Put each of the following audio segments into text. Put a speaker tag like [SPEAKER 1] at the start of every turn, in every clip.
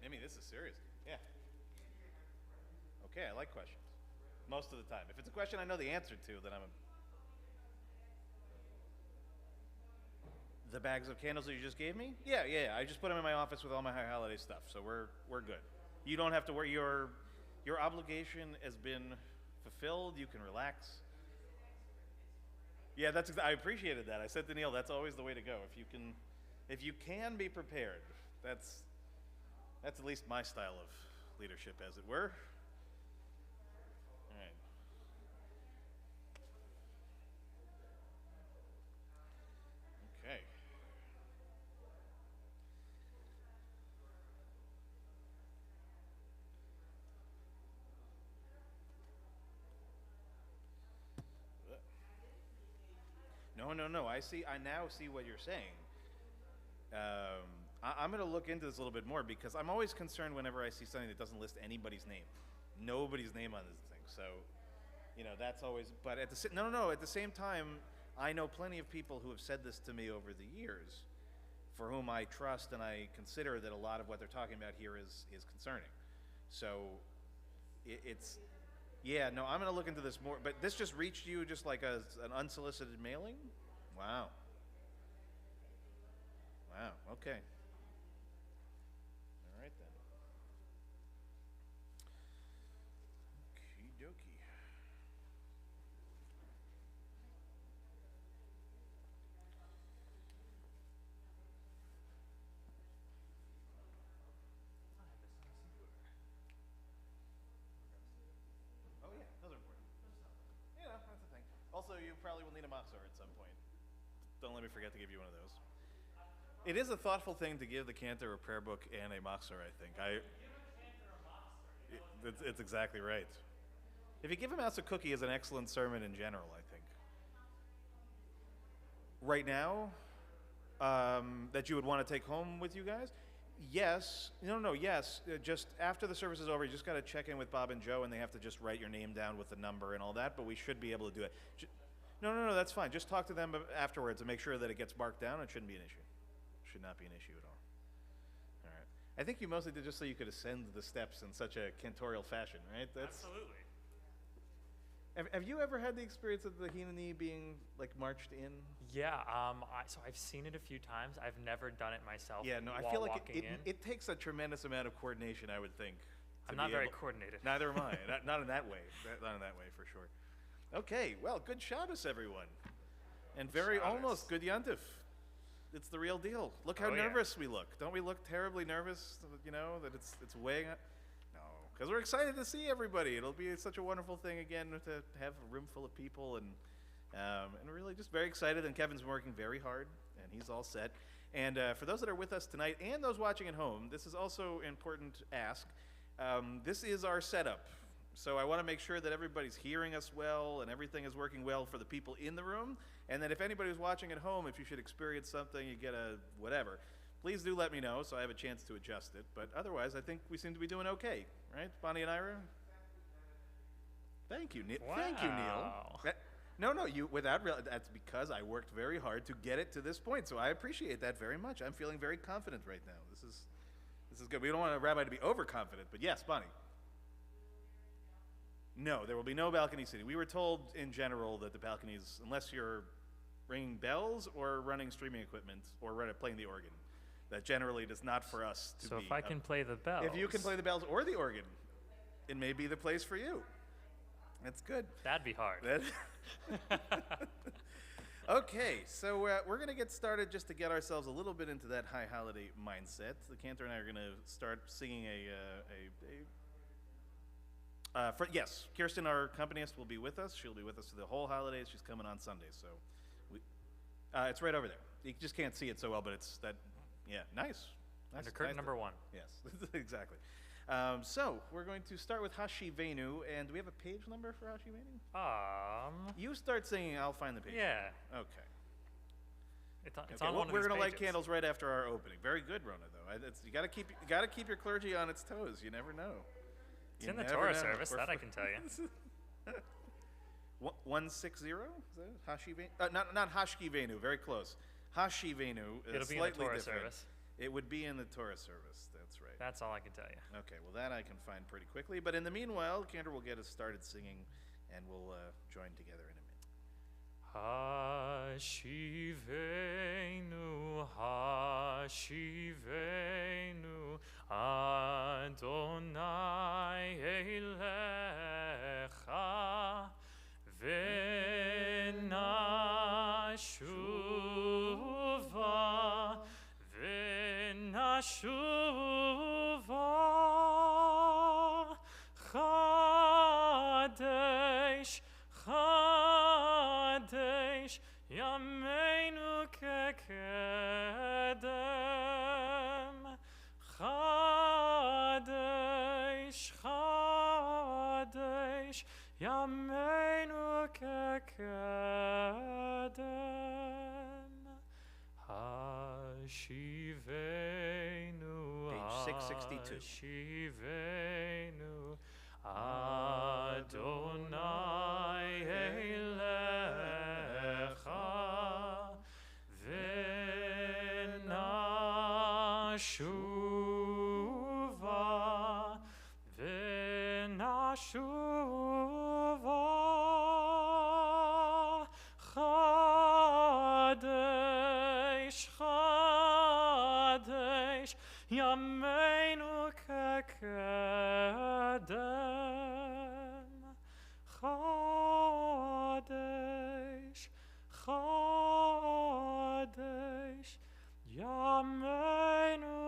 [SPEAKER 1] Amy, this is serious. Yeah. Okay, I like questions. Most of the time. If it's a question I know the answer to, then The bags of candles that you just gave me? Yeah. I just put them in my office with all my high holiday stuff, so we're good. You don't have to worry. Your obligation has been fulfilled. You can relax. Yeah, I appreciated that. I said to Neil, that's always the way to go. If you can be prepared, that's at least my style of leadership, as it were. All right. Okay. No. I now see what you're saying. I'm going to look into this a little bit more because I'm always concerned whenever I see something that doesn't list anybody's name, nobody's name on this thing. So, that's always. But at the same time, I know plenty of people who have said this to me over the years, for whom I trust and I consider that a lot of what they're talking about here is concerning. So, I'm going to look into this more. But this just reached you just like an unsolicited mailing? Wow. Okay. All right then. Okie dokie. Oh yeah, those are important. That's the thing. Also, you probably will need a Machzor at some point. Don't let me forget to give you one of those. It is a thoughtful thing to give the cantor a prayer book and a Machzor, I think. It's exactly right. If you give him out a cookie is an excellent sermon in general, I think. Right now, that you would want to take home with you guys? Yes. Yes. Just after the service is over, you just got to check in with Bob and Joe, and they have to just write your name down with the number and all that, but we should be able to do it. No, that's fine. Just talk to them afterwards and make sure that it gets marked down. It shouldn't be an issue. Should not be an issue at all. All right. I think you mostly did just so you could ascend the steps in such a cantorial fashion, right?
[SPEAKER 2] Absolutely.
[SPEAKER 1] Have you ever had the experience of the Hineni being like marched in?
[SPEAKER 2] Yeah. So I've seen it a few times. I've never done it myself.
[SPEAKER 1] Yeah. No. I feel like it takes a tremendous amount of coordination, I would think.
[SPEAKER 2] I'm not very coordinated.
[SPEAKER 1] Neither am I. Not in that way. Not in that way for sure. Okay. Well, good Shabbos, everyone, and very almost good Yantif. It's the real deal. Look how nervous we look. Don't we look terribly nervous, that it's weighing up? No, because we're excited to see everybody. It'll be such a wonderful thing again to have a room full of people and really just very excited. And Kevin's working very hard, and he's all set. And for those that are with us tonight and those watching at home, this is also important to ask. This is our setup. So I want to make sure that everybody's hearing us well and everything is working well for the people in the room. And that if anybody who's watching at home, if you should experience something, you get a whatever, please do let me know so I have a chance to adjust it. But otherwise, I think we seem to be doing okay, right, Bonnie and Ira? Thank you, Neil.
[SPEAKER 2] Wow.
[SPEAKER 1] Thank you, Neil. That's because I worked very hard to get it to this point. So I appreciate that very much. I'm feeling very confident right now. This is good. We don't want a rabbi to be overconfident, but yes, Bonnie. No, there will be no balcony seating. We were told in general that the balconies, unless you're ringing bells or running streaming equipment or playing the organ, that generally it is not for us to be.
[SPEAKER 2] So if I can play the bells.
[SPEAKER 1] If you can play the bells or the organ, it may be the place for you. That's good.
[SPEAKER 2] That'd be hard.
[SPEAKER 1] Okay, so we're going to get started just to get ourselves a little bit into that high holiday mindset. The cantor and I are going to start singing yes, Kirsten, our accompanist, will be with us. She'll be with us through the whole holidays. She's coming on Sunday, so it's right over there. You just can't see it so well, but it's that. Yeah, nice.
[SPEAKER 2] Under curtain number one.
[SPEAKER 1] Yes, exactly. So we're going to start with Hashivenu, and do we have a page number for Hashivenu? You start singing. I'll find the page.
[SPEAKER 2] Yeah.
[SPEAKER 1] Okay.
[SPEAKER 2] It's on one of
[SPEAKER 1] We're
[SPEAKER 2] going to
[SPEAKER 1] light candles right after our opening. Very good, Rona. Though you got to keep your clergy on its toes. You never know.
[SPEAKER 2] It's in the Torah service, that I can tell you.
[SPEAKER 1] 160? Is that Hashivenu? Not Hashkivenu, very close. Hashivenu is
[SPEAKER 2] It'll be
[SPEAKER 1] slightly
[SPEAKER 2] in the Torah
[SPEAKER 1] different.
[SPEAKER 2] service.
[SPEAKER 1] It would be in the Torah service, that's right.
[SPEAKER 2] That's all I can tell you.
[SPEAKER 1] Okay, well that I can find pretty quickly. But in the meanwhile, Cantor will get us started singing, and we'll join together in a minute.
[SPEAKER 2] Hashivenu, Hashivenu, Adonai Elecha, V'nashuva, V'nashuva, Chadesh, Chadesh, Yameinu kekedem, Chadesh, Chadesh, Yameinu kekedem, Hashivenu,
[SPEAKER 1] Page 662.
[SPEAKER 2] Hashivenu, Adonai Elecha, V'nashuva, V'nashuva, Chadesh, Chadesh, Yameinu kekedem, Chadesh, Chadesh, Yameinu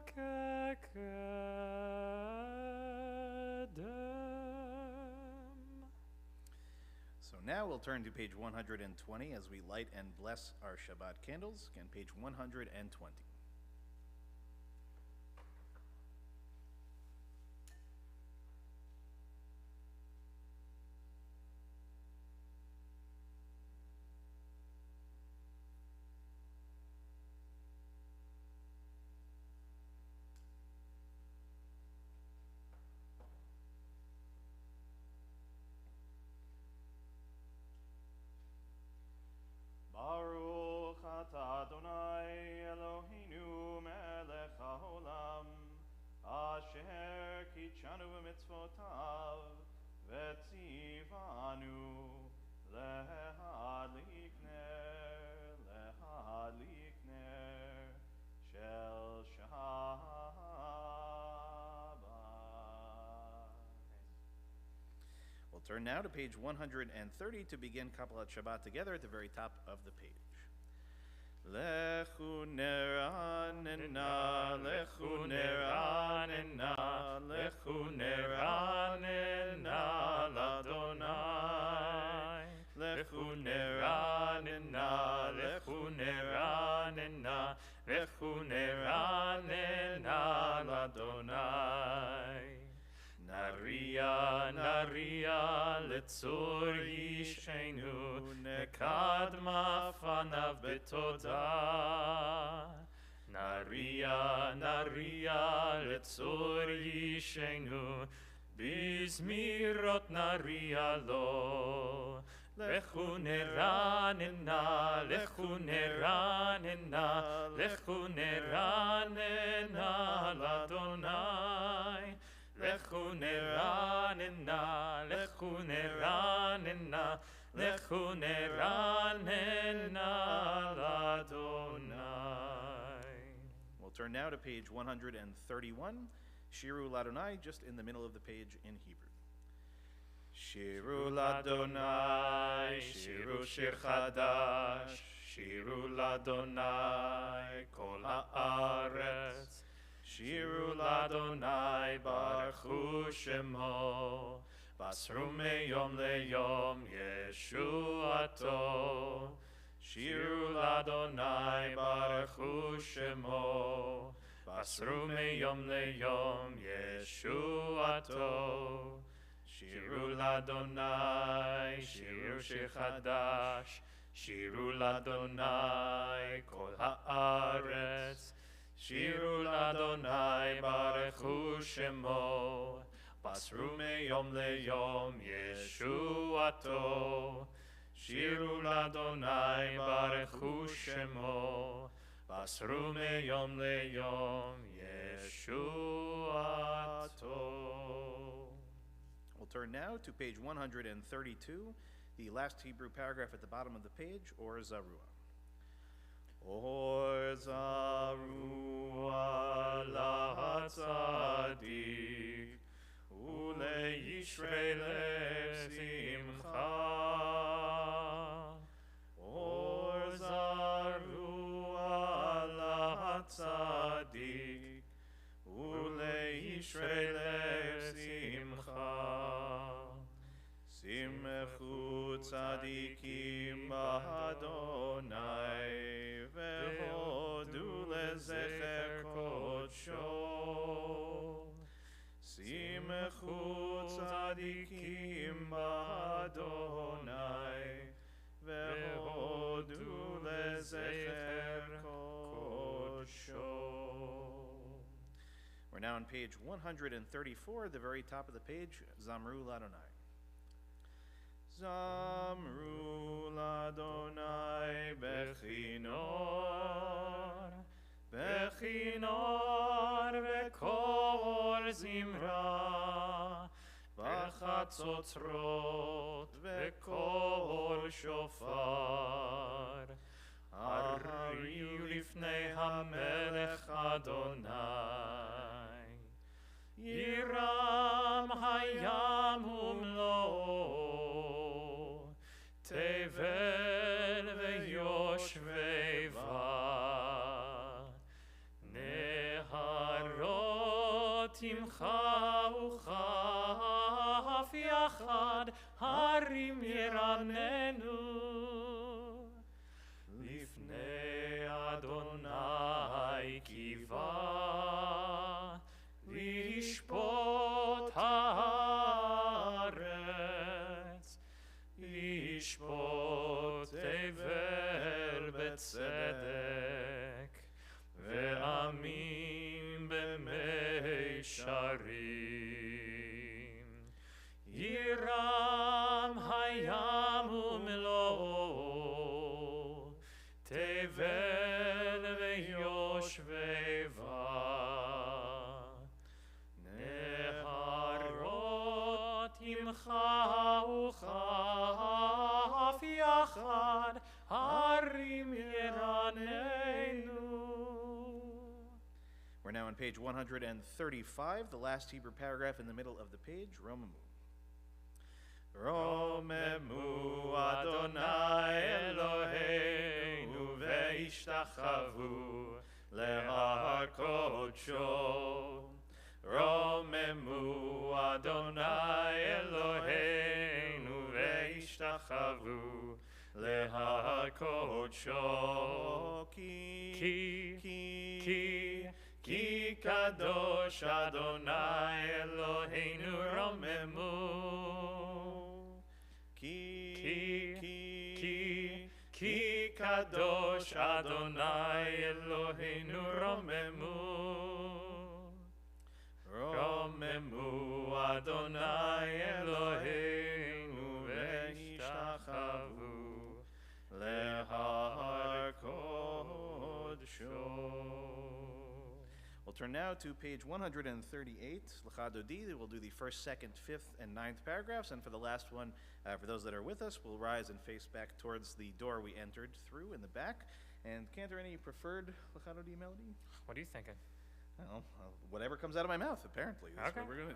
[SPEAKER 2] kekedem.
[SPEAKER 1] So now we'll turn to page 120 as we light and bless our Shabbat candles. Again, page 120.
[SPEAKER 3] Baruch atah Adonai Eloheinu melech haolam, asher kitshanu b'mitzvotav, v'tzivanu lehadlik ner shel Shabbat.
[SPEAKER 1] We'll turn now to page 130 to begin Kabbalat Shabbat together at the very top of the page. Lechu neranena, lechu neranena, lechu neranena l'Adonai. Lechu neranena, lechu neranena, lechu neranena l'Adonai. Naria, Naria, letzor yishenu, nekadma fanav betoda. Naria, Naria, letzor yishenu, bizmirot naria lo. Lechu neranena, lechu neranena, lechu neranena l'Adonai. Lechu neranena, lechu neranena, lechu neranena l'Adonai. We'll turn now to page 131, Shiru l'Adonai, just in the middle of the page in Hebrew. Shiru l'Adonai, shiru shir chadash, shiru l'Adonai, kol haaretz. Shiru l'Adonai baruchu shemo, basru meyom leyom yeshuato. Shiru l'Adonai baruchu shemo, basru meyom leyom yeshuato. Shiru l'Adonai, shiru shir chadash, shiru l'Adonai kol haaretz. Shiru l'Adonai baruchu shemo, basru meyom leyom yeshuato. Shiru l'Adonai baruchu shemo,
[SPEAKER 3] Basru meyom leyom Yeshuato.
[SPEAKER 1] We'll turn now to page 132, the last Hebrew paragraph at the bottom of the page, Or Zarua.
[SPEAKER 3] Or Zarua lahatzadik uleishrei simcha. Or Zarua lahatzadik uleishrei simcha. Simchu tzadikim b'Adonai ve'hodu lezecher kodsho. Simchu tzadikim b'Adonai ve'hodu lezecher kodsho.
[SPEAKER 1] We're now on page 134, the very top of the page, Zamru Ladonai.
[SPEAKER 3] Zamru l'Adonai bechinor, bechinor v'kol zimra, v'chatzotzrot v'kol shofar. Hariu lifnei hamelech Adonai, Yiram hayam umlo, Tevel ve'yoshveva, Neharot imcha uchaf yachad, Harim yiranenu, Lifnei Adonai kiva, Lishpot haaretz, Lishpot tevel betzedek, ve'amim b'meisharim. Yiram hayam umlo, tevel ve'yoshveva. Neharot imcha uchaf yachad, harim yiranenu.
[SPEAKER 1] We're now on page 135, the last Hebrew paragraph in the middle of the page, Romamu.
[SPEAKER 3] Romemu Adonai Eloheinu ve'ishtachavu lehar kodsho. Romemu Adonai Eloheinu ve'ishtachavu lehar kodsho. Ki kadosh Adonai Eloheinu romemu. Ki kadosh Adonai Eloheinu romemu. Romemu Adonai Eloheinu ve'ishtachavu lehar kodsho.
[SPEAKER 1] We'll turn now to page 138, L'cha Dodi. We'll do the first, second, fifth, and ninth paragraphs, and for the last one, for those that are with us, we'll rise and face back towards the door we entered through in the back. And Cantor, any preferred L'cha Dodi melody?
[SPEAKER 2] What are you thinking?
[SPEAKER 1] Well, whatever comes out of my mouth, apparently. That's
[SPEAKER 2] Okay.
[SPEAKER 1] what we're going to.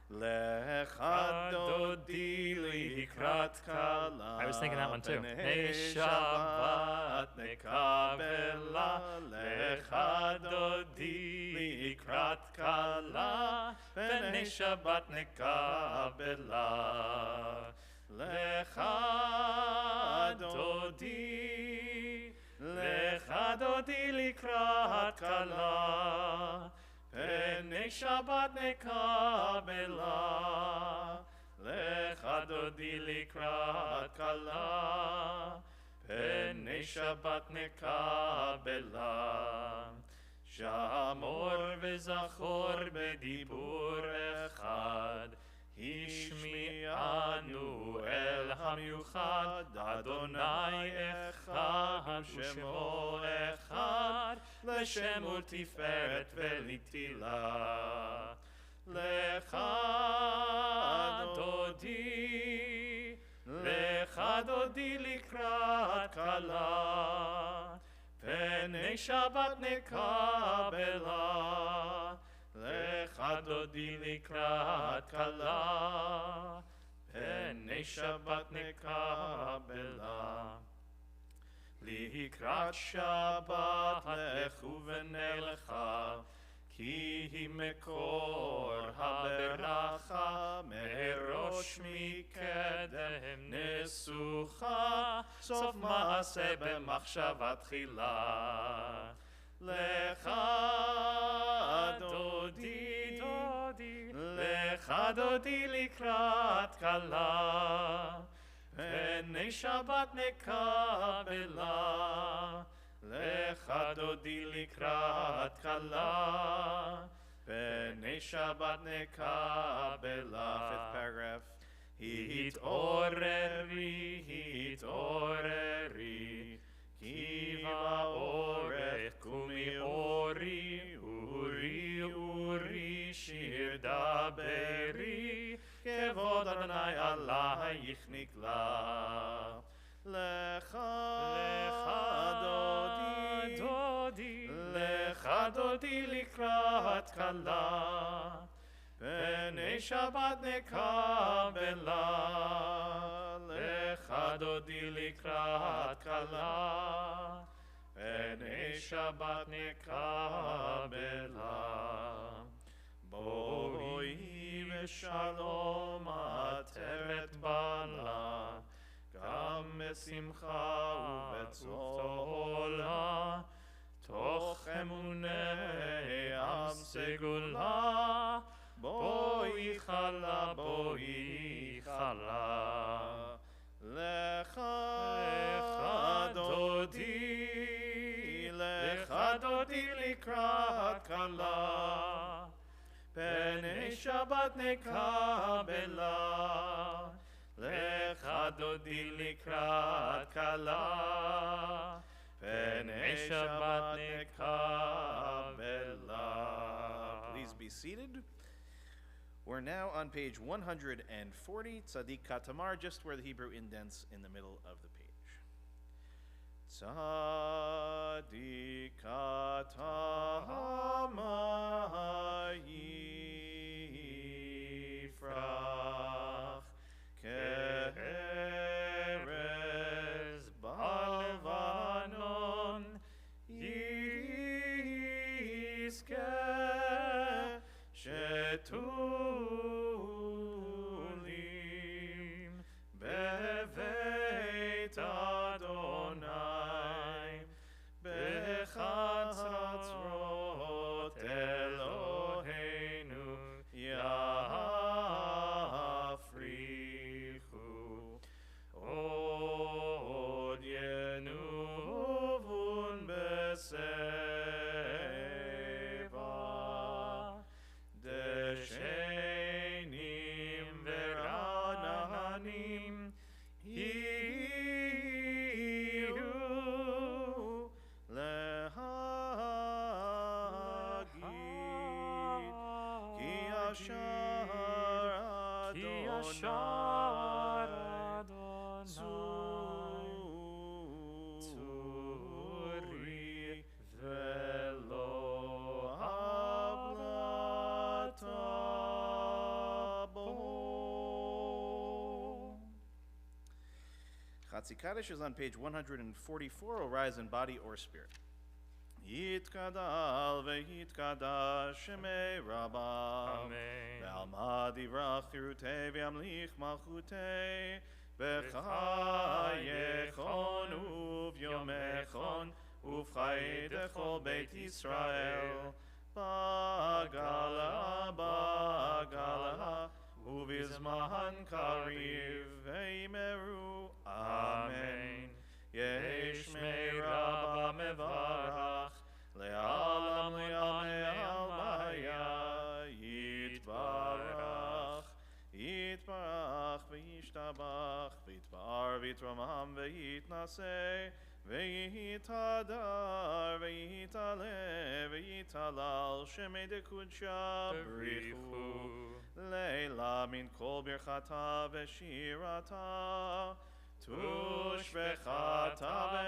[SPEAKER 3] Lecha dodi likrat kala.
[SPEAKER 2] I was thinking that one too.
[SPEAKER 3] B'nei Shabbat nekabela. Lecha dodi likrat kala. B'nei Shabbat nekabela. Lecha dodi. Lecha dodi likrat kala. B'nei Shabbat nekabela, lecha dodi likrat kala. B'nei Shabbat nekabela, shamor v'zachor b'dibur echad, השמיענו אל המיוחד, אדוני אחד ושמו אחד, לשם ולתפארת ולתהילה. לך דודי, לך דודי לקראת כלה, פני שבת נקבלה. לך דודי לקראת כלה, פני שבת נקבלה. לקראת שבת לכו ונלכה, כי היא מקור הברכה, מראש מקדם נסוכה, סוף מעשה במחשבה תחילה. לך דודי, לך דודי לקראת כלה, פני שבת נקבלה. לך דודי לקראת כלה, פני שבת נקבלה.
[SPEAKER 1] Fifth paragraph.
[SPEAKER 3] התעוררי, התעוררי, כי באורך קומי אורי, אורי, אורי, שיר דברי, כבוד אדוני עלייך נגלה. לך דודי, לך דודי לקראת כלה, פני שבת נקבלה. לך דודי לקראת כלה, פני שבת נקבלה. בואי בשלום עטרת בלה, גם בשמחה ובצהלה, תוך אמוני עם סגולה. בואי חלה, בואי חלה. לך דודי, לך דודי לקראת כלה, פני שבת נקבלה. לך דודי לקראת כלה, פני שבת נקבלה.
[SPEAKER 1] Please be seated. We're now on page 140, Tzadik Katamar, just where the Hebrew indents in the middle of the page. Tzadik Katamar yifrach ke'erez balvanon yizkeh shetulim beveit Adonai bechatzrot Eloheinu yafrichu od yenuvun beseva deshenim verananim hiu lehagid ki yashar Adonai Tzuri velo hablata bo. Chatzi Kaddish is on page 144. Will rise in body or spirit. Yitkadal veyitkadash shemei Rabbah.
[SPEAKER 3] Amen.
[SPEAKER 1] Ve'alma divrach chirutei ve'amlich malchutei v'chayechon uv'yomechon uv'chai dechol Beit Yisrael ba'gala ba'gala uv'izman kariv ve'imeru. Amen. Yesh mei Rabbah mevarach le'alam le'al me'al maya yitbarach ויתרומם ויתנשא ויתהדר ויתעלה ויתהלל שמי דקודשא בריחו לילה מן כל ברכתה ושירתה תושבחתה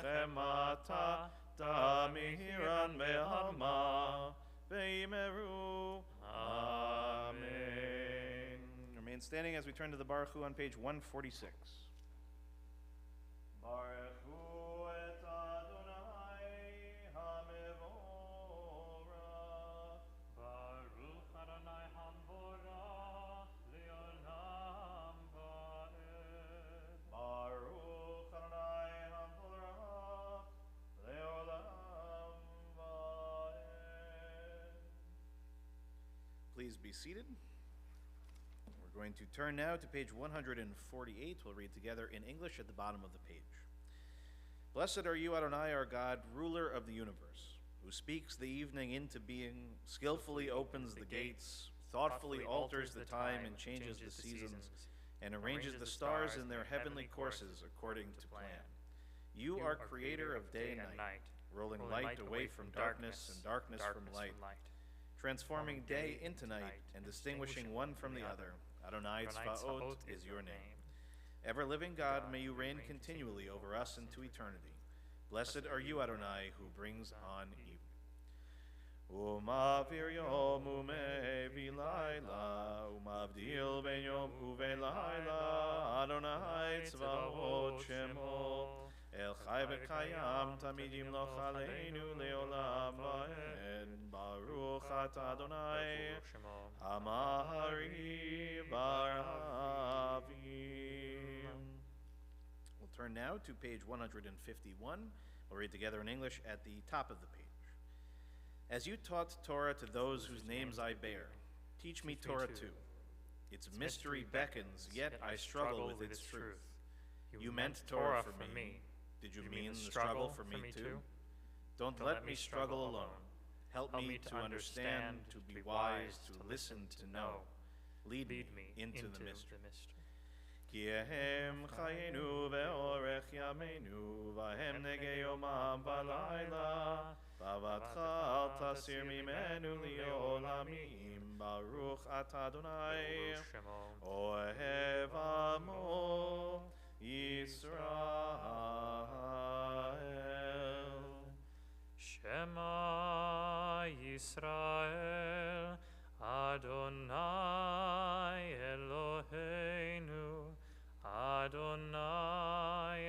[SPEAKER 1] ונחמתה תמירן בעלמה ויאמרו Amen. Remain standing as we turn to the Baruch Hu on page 146. Baruch Hu et Adonai HaMevorach.
[SPEAKER 2] Baruch Adonai HaMevorach le'olam va'ed.
[SPEAKER 1] Baruch Adonai HaMevorach le'olam va'ed. Please be seated. We're going to turn now to page 148. We'll read together in English at the bottom of the page. Blessed are you, Adonai, our God, ruler of the universe, who speaks the evening into being, skillfully opens the gates, thoughtfully alters the time and changes the seasons, and arranges the stars in their heavenly courses according to plan. You are creator of day and night, rolling light away from darkness and darkness from light, transforming day into night and distinguishing one from the other. Adonai Tzvaot is your name. Ever-living God, may you reign continually over us into eternity. Blessed are you, Adonai, who brings on evening. Umavir yom umevi laila, umavdil ben yom uve laila, Adonai Tzvaot shemo, El chai v'kayam tamid yimloch aleinu leolam va'ed, Baruch atah Adonai, Hamahari Baravim. We'll turn now to page 151. We'll read together in English at the top of the page. As you taught Torah to those whose names I bear, teach me Torah too. Its mystery beckons, yet I struggle with its truth. You meant Torah for me. Did you mean the struggle for me too? Don't let me struggle alone. Help me to understand, to be wise, to listen, to know. Lead me into the mystery. Ki ehem chayenu ve'orech yameinu, v'hem negei yomam v'layla, v'avatcha al tasir mimenu li'olamim, Baruch atah Adonai, ohev amo Yisrael.
[SPEAKER 2] Shema Yisrael, Adonai Eloheinu, Adonai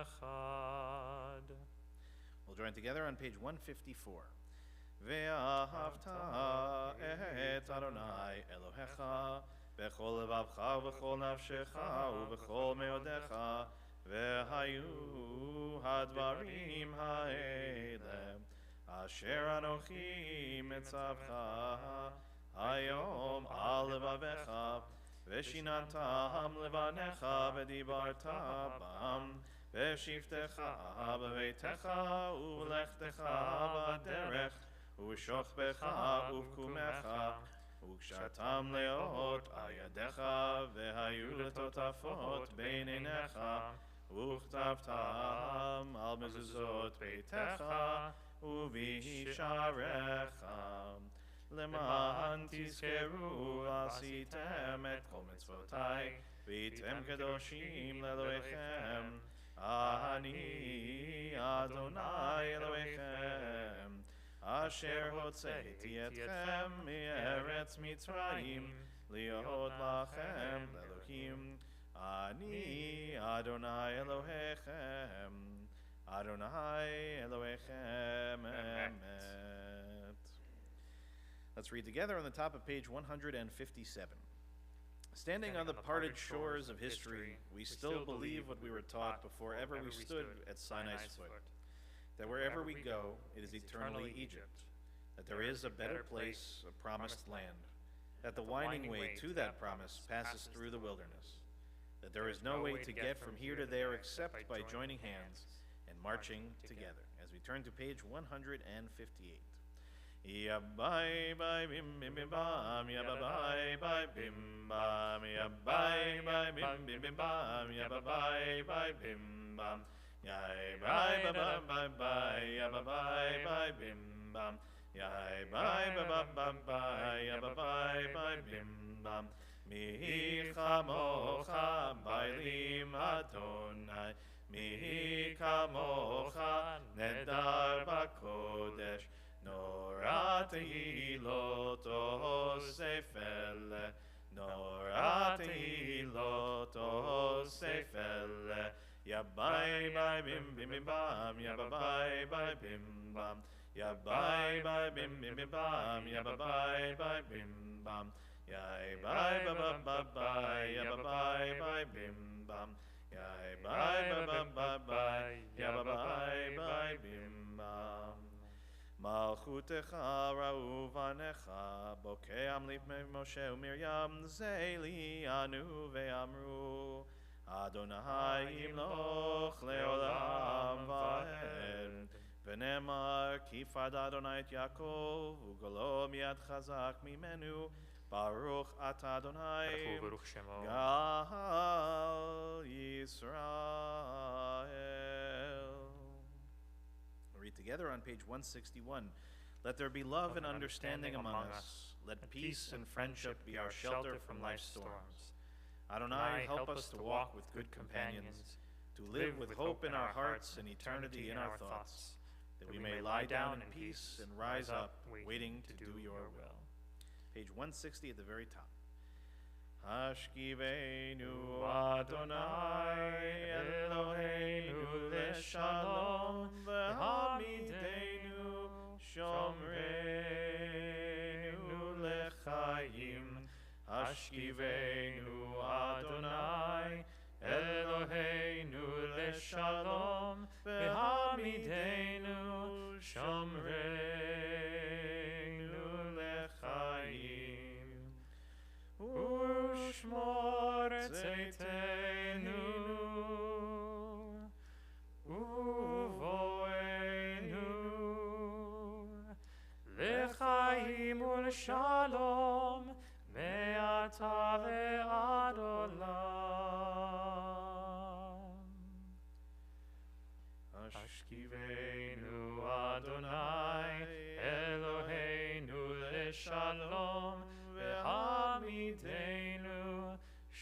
[SPEAKER 2] Echad.
[SPEAKER 1] We'll join together on page 154. Ve'ahavta et Adonai Elohecha, bechol levavcha v'chol nafshecha u'bechol meodecha, ve'hayu hadvarim ha'ele, asher anochi mitzavcha, hayom al levavecha, ve'shinantam levanecha v'dibarta bam, ve'shiftecha b'veitecha u'lechtecha b'derech, u'shochbecha u'vkumecha, וכשאתם לאות על ידיך והיו לטוטפות בין עיניך וכתבתם על מזוזות ביתך ובשעריך למען תזכרו עשיתם את כל מצוותיי והייתם קדושים לאלוהיכם אני אדוני אלוהיכם אשר הוצאתי אתכם מארץ מצרים להיות לכם לאלוהים אני אדוני אלוהיכם אדוני אלוהיכם אמת. Let's read together on the top of page 157. Standing on the parted shores of history, we still believe what we were taught before ever we stood at Sinai's foot. That wherever we go, it is eternally Egypt, that there is a better place, a promised land, that the winding way to that promise passes through the wilderness, that there is no way to get from here to there except by joining hands and marching together. As we turn to page 158. Ya bye bye bim bim bim bam, ya bye bye bim bam, ya bye bye bim bim bim bam, ya bye bye bim bam, ya bye bye bye bye, ya bye bye bim bam, ya bye bye bye bye, ya bye bye bim bam. Mi chamocha bailim Adonai, mi kamocha nedar bakodesh. Norat hilot osefele, Norat hilot osefele. Ya bye bye bim bim bim bam, ya bye bye bim bam, ya bye bye bim bim bim bam, ya bye bye bim bam, ya bye bye bye bye, ya bye bye bim bam, ya bye bye bye bye, ya bye bye bim bam. Malchutecha ra'uvanecha bokeam lifnei Moshe uMiriam zeli anu ve'amru Adonai imloch leolam va'ed v'nemar kifad Adonai et Yaakov ugolo miyad chazak mimenu Baruch ata Adonai
[SPEAKER 2] Baruch Shemo.
[SPEAKER 1] Gal Yisrael. Read together on page 161. Let there be love and understanding among us. Let peace and friendship be our shelter from life's storms. Adonai, help us to walk with good companions, to live with hope in our hearts and eternity in our thoughts, that we may lie down in peace and rise up, waiting to do your will. Page 160 at the very top. Hashkivenu Adonai Eloheinu leshalom v'hamidenu shomreinu lechayim. Hashkivenu Adonai Eloheinu leshalom v'hamidenu shomreinu lechayim. Ushmor tzeitenu uvoenu lechaim ulshalom me'ata ve'ad olam. Hashkivenu Adonai Eloheinu leshalom v'hamidenu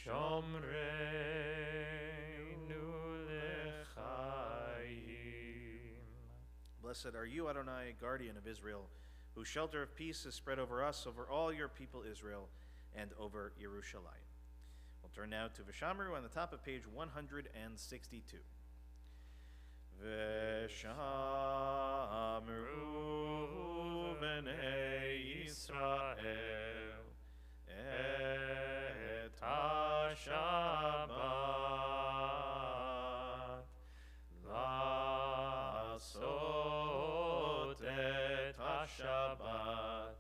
[SPEAKER 1] shomreinu lechayim. Blessed are you, Adonai, guardian of Israel, whose shelter of peace is spread over us, over all your people Israel, and over Yerushalayim. We'll turn now to Vishamru on the top of page 162. Veshamru b'nei Yisrael et ha-Shabbat la'asot et ha-Shabbat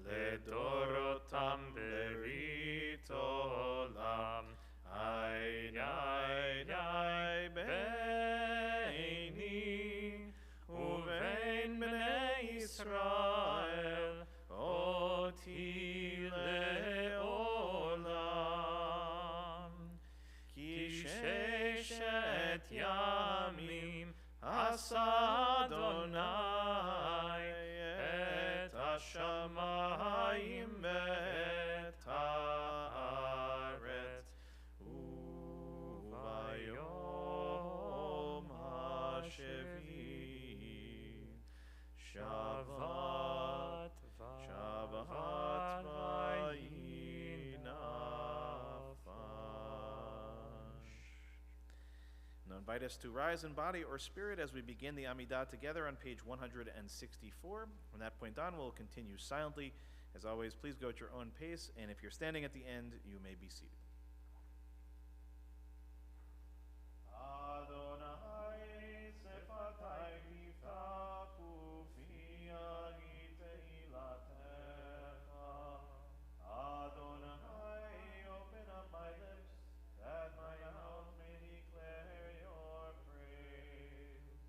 [SPEAKER 1] ledorotam berit olam ayin ayin beini uvein bnei Yisrael oti leolam ki sheshet yamim asa Adonai et hashamayim ve'et haaretz uvayom hashvi Shabbat vayinafash. Now invite us to rise in body or spirit as we begin the Amidah together on page 164. From that point on, we'll continue silently. As always, please go at your own pace, and if you're standing at the end, you may be seated. Adonai sefatai bifaku fi tehillatcha. Adonai, open up my lips, that my mouth may declare your praise.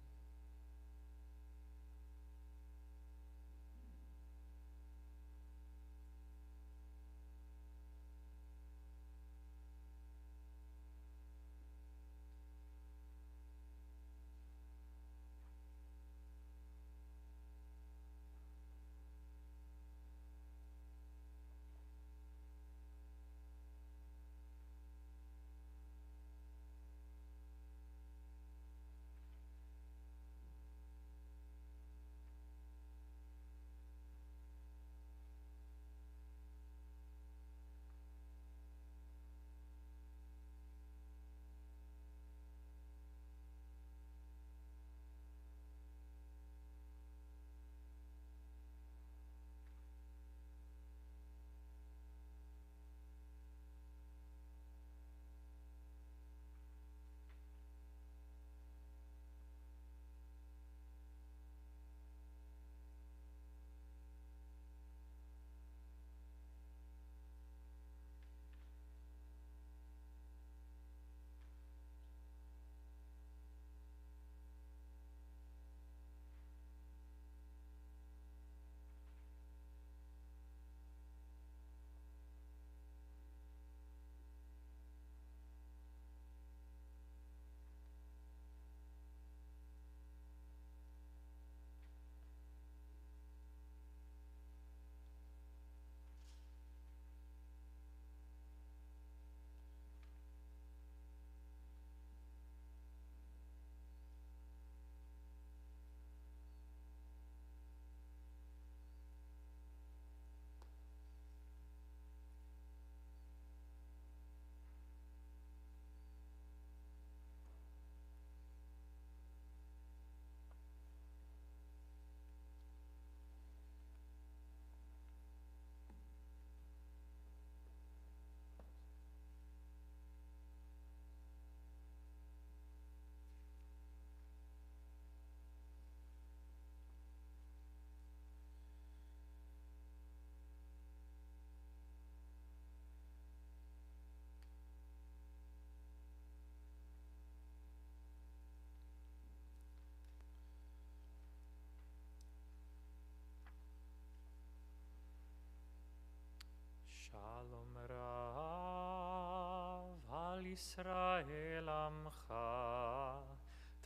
[SPEAKER 2] Israel Amcha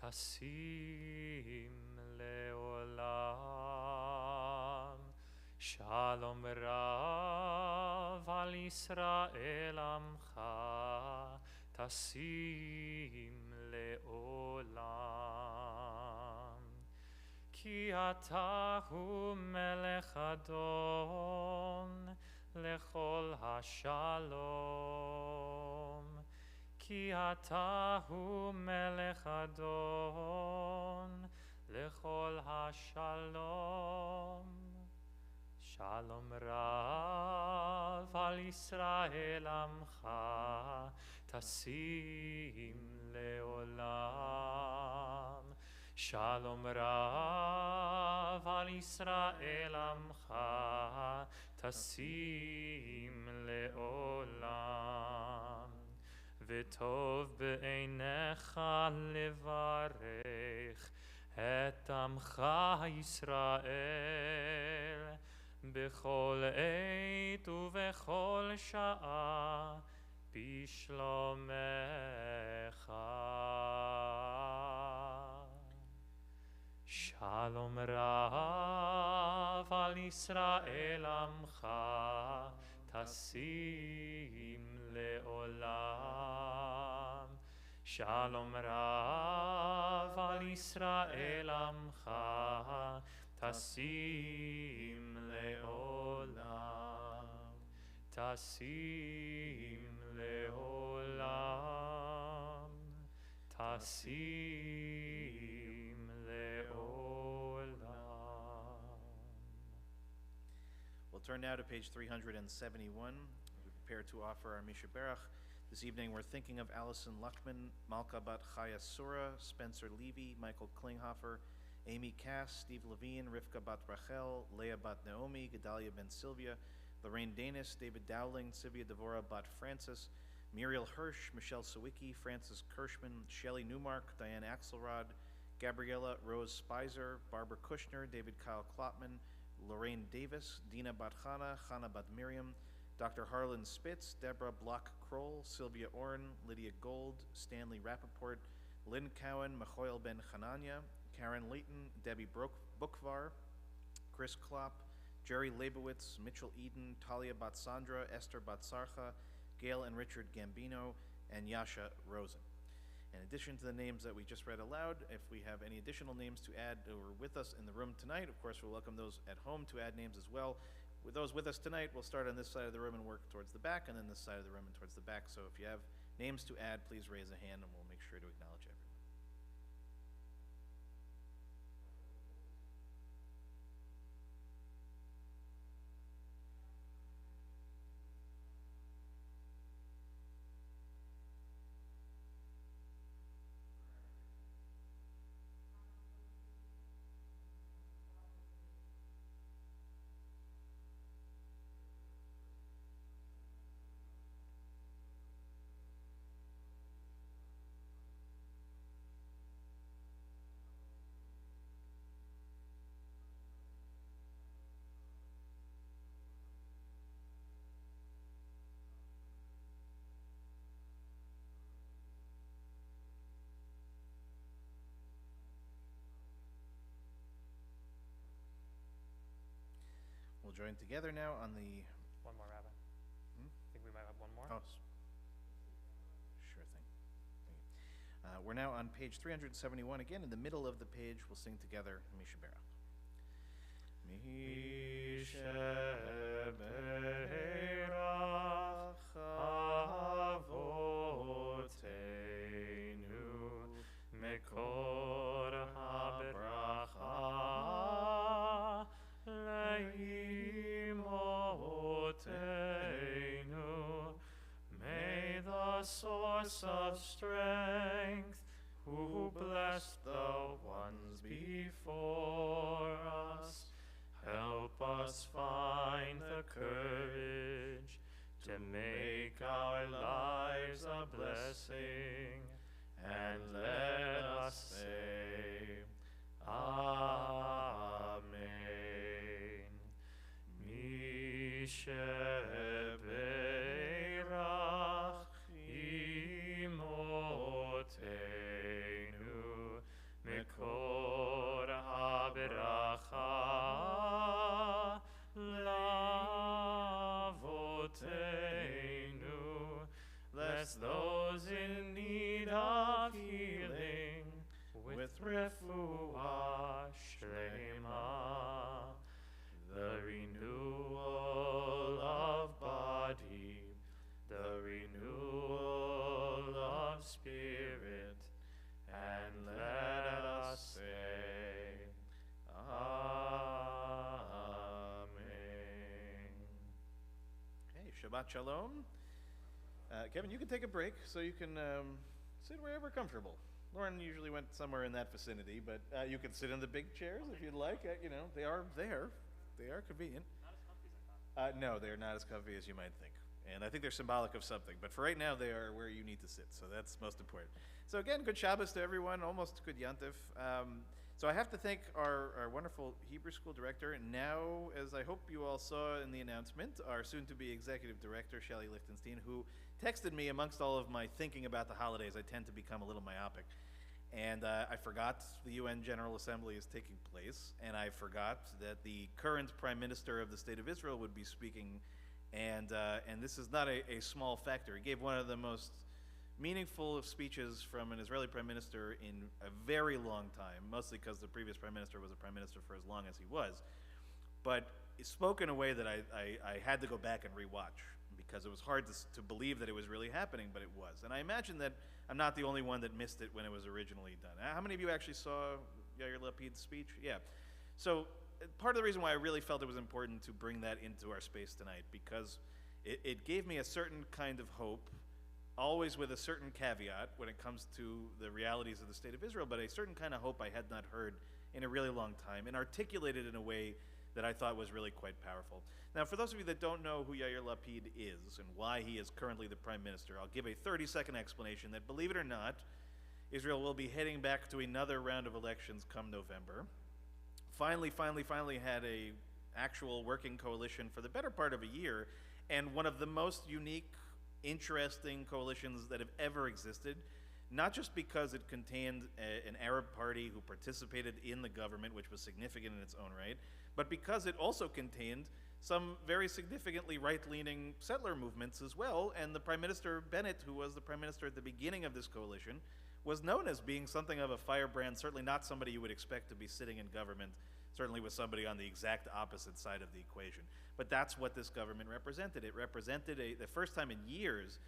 [SPEAKER 2] Tasim Leolam Shalom Rav al Israel Amcha Tasim Leolam Ki ata hu melech adon lechol hashalom Ki ata hu melech adon lechol hashalom Shalom Rav al Israel Amcha Tasim Leolam Shalom Rav al Israel Amcha Tasim Leolam V'tov be'einecha levarech et Amcha Yisrael B'chol עת ובכל שעה בשלומך. שלום רב על ישראל עמך תשים לעולם. שלום רב על ישראל עמך תשים לעולם, תשים לעולם, תשים לעולם.
[SPEAKER 1] We'll turn now to page 371. We prepare to offer our Misha Berach. This evening we're thinking of Allison Luckman, Malka Bat Chaya Sura, Spencer Levy, Michael Klinghofer, Amy Cass, Steve Levine, Rivka Bat Rachel, Leah Bat Naomi, Gedalia Ben Sylvia, Lorraine Danis, David Dowling, Sylvia Devora Bat Francis, Muriel Hirsch, Michelle Sawicki, Francis Kirschman, Shelley Newmark, Diane Axelrod, Gabriella Rose Spicer, Barbara Kushner, David Kyle Klotman, Lorraine Davis, Dina Bat Chana, Chana Bat Miriam, Dr. Harlan Spitz, Deborah Block-Kroll, Sylvia Oren, Lydia Gold, Stanley Rappaport, Lynn Cowan, Machoil Ben Hananya, Karen Layton, Debbie Bookvar, Chris Klopp, Jerry Leibowitz, Mitchell Eden, Talia Batsandra, Esther Batsarcha, Gail and Richard Gambino, and Yasha Rosen. In addition to the names that we just read aloud, if we have any additional names to add who are with us in the room tonight, of course we'll welcome those at home to add names as well. With those with us tonight, we'll start on this side of the room and work towards the back, and then this side of the room and towards the back. So if you have names to add, please raise a hand and we'll make sure to acknowledge everyone. We'll join together now on the...
[SPEAKER 2] One more, Rabbi. I think we might have one more.
[SPEAKER 1] Oh, sure thing. We're now on page 371. Again, in the middle of the page, we'll sing together Misha Berach. Misha Berach Avoteinu Mekor HaBracha Leimotenu. May the source of strength, who blessed the ones before us, help us find the courage to make our lives a blessing, and let us say, Amen. Mishe Berach
[SPEAKER 3] with refuah shlema, the renewal of body, the renewal of spirit, and let us say, Amen.
[SPEAKER 1] Hey, Shabbat Shalom. Kevin, you can take a break so you can sit wherever comfortable. Lauren usually went somewhere in that vicinity, but you can sit in the big chairs if you'd like. They are there. They are convenient.
[SPEAKER 2] Not as comfy as I thought.
[SPEAKER 1] No, they're not as comfy as you might think. And I think they're symbolic of something. But for right now, they are where you need to sit. So that's most important. So again, good Shabbos to everyone. Almost good Yantif. So I have to thank our wonderful Hebrew school director. And now, as I hope you all saw in the announcement, our soon-to-be executive director, Shelley Lichtenstein, who texted me amongst all of my thinking about the holidays. I tend to become a little myopic. And I forgot the UN General Assembly is taking place, and I forgot that the current Prime Minister of the State of Israel would be speaking, and this is not a small factor. He gave one of the most meaningful of speeches from an Israeli Prime Minister in a very long time, mostly because the previous Prime Minister was a Prime Minister for as long as he was, but he spoke in a way that I had to go back and rewatch, because it was hard to believe that it was really happening, but it was. And I imagine that I'm not the only one that missed it when it was originally done. How many of you actually saw Yair Lapid's speech? Yeah. So part of the reason why I really felt it was important to bring that into our space tonight, because it gave me a certain kind of hope, always with a certain caveat when it comes to the realities of the State of Israel, but a certain kind of hope I had not heard in a really long time, and articulated in a way that I thought was really quite powerful. Now, for those of you that don't know who Yair Lapid is and why he is currently the Prime Minister, I'll give a 30-second explanation that, believe it or not, Israel will be heading back to another round of elections come November. Finally had a actual working coalition for the better part of a year, and one of the most unique, interesting coalitions that have ever existed, not just because it contained an Arab party who participated in the government, which was significant in its own right, but because it also contained some very significantly right-leaning settler movements as well, and the Prime Minister Bennett, who was the Prime Minister at the beginning of this coalition, was known as being something of a firebrand, certainly not somebody you would expect to be sitting in government, certainly with somebody on the exact opposite side of the equation. But that's what this government represented. It represented the first time in years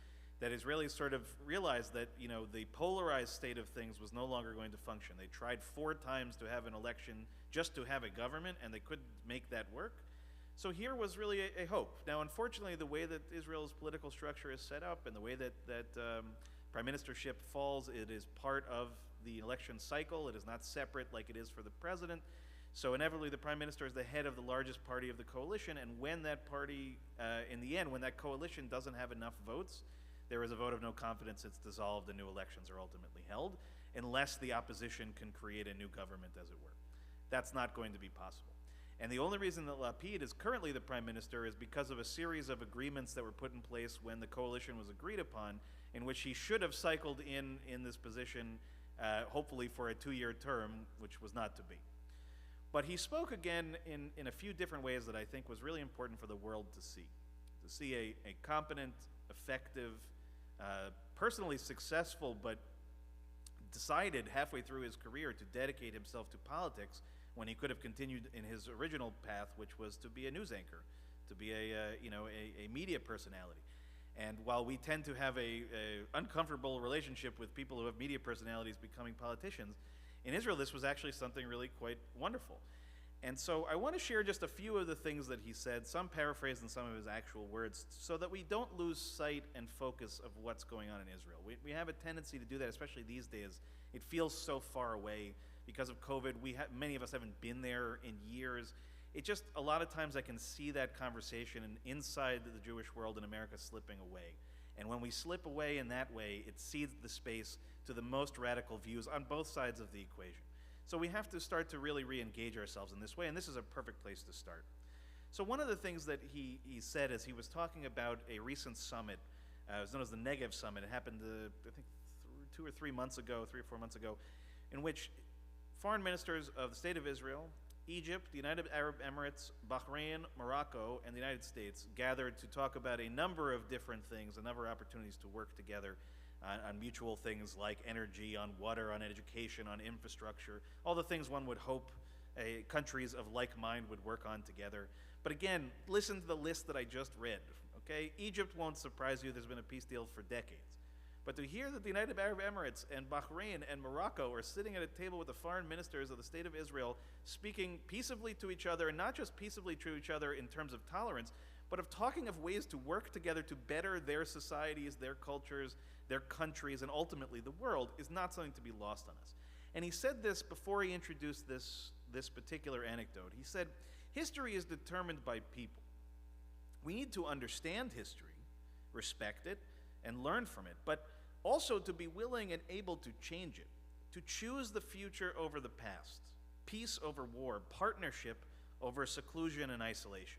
[SPEAKER 1] that Israelis sort of realized that, the polarized state of things was no longer going to function. They tried 4 times to have an election just to have a government, and they couldn't make that work. So here was really a hope. Now, unfortunately, the way that Israel's political structure is set up and the way that prime ministership falls, it is part of the election cycle. It is not separate like it is for the president. So inevitably, the prime minister is the head of the largest party of the coalition, and when that party, in the end, when that coalition doesn't have enough votes, there is a vote of no confidence, it's dissolved, and new elections are ultimately held, unless the opposition can create a new government, as it were. That's not going to be possible. And the only reason that Lapid is currently the prime minister is because of a series of agreements that were put in place when the coalition was agreed upon, in which he should have cycled in this position, hopefully for a 2-year term, which was not to be. But he spoke again in a few different ways that I think was really important for the world to see a competent, effective, personally successful, but decided halfway through his career to dedicate himself to politics when he could have continued in his original path, which was to be a news anchor, to be a media personality. And while we tend to have a uncomfortable relationship with people who have media personalities becoming politicians, in Israel this was actually something really quite wonderful. And so I want to share just a few of the things that he said, some paraphrased in some of his actual words, so that we don't lose sight and focus of what's going on in Israel. We have a tendency to do that, especially these days. It feels so far away because of COVID. Many of us haven't been there in years. It just, a lot of times I can see that conversation inside the Jewish world in America slipping away. And when we slip away in that way, it cedes the space to the most radical views on both sides of the equation. So we have to start to really re-engage ourselves in this way, and this is a perfect place to start. So one of the things that he said as he was talking about a recent summit, it was known as the Negev Summit. It happened, I think, 3 or 4 months ago, in which foreign ministers of the State of Israel, Egypt, the United Arab Emirates, Bahrain, Morocco, and the United States gathered to talk about a number of different things, a number of opportunities to work together on mutual things like energy, on water, on education, on infrastructure, all the things one would hope countries of like mind would work on together. But again, listen to the list that I just read, okay? Egypt won't surprise you. There's been a peace deal for decades. But to hear that the United Arab Emirates and Bahrain and Morocco are sitting at a table with the foreign ministers of the State of Israel speaking peaceably to each other, and not just peaceably to each other in terms of tolerance, but of talking of ways to work together to better their societies, their cultures, their countries, and ultimately the world, is not something to be lost on us. And he said this before he introduced this particular anecdote. He said, history is determined by people. We need to understand history, respect it, and learn from it, but also to be willing and able to change it, to choose the future over the past, peace over war, partnership over seclusion and isolation.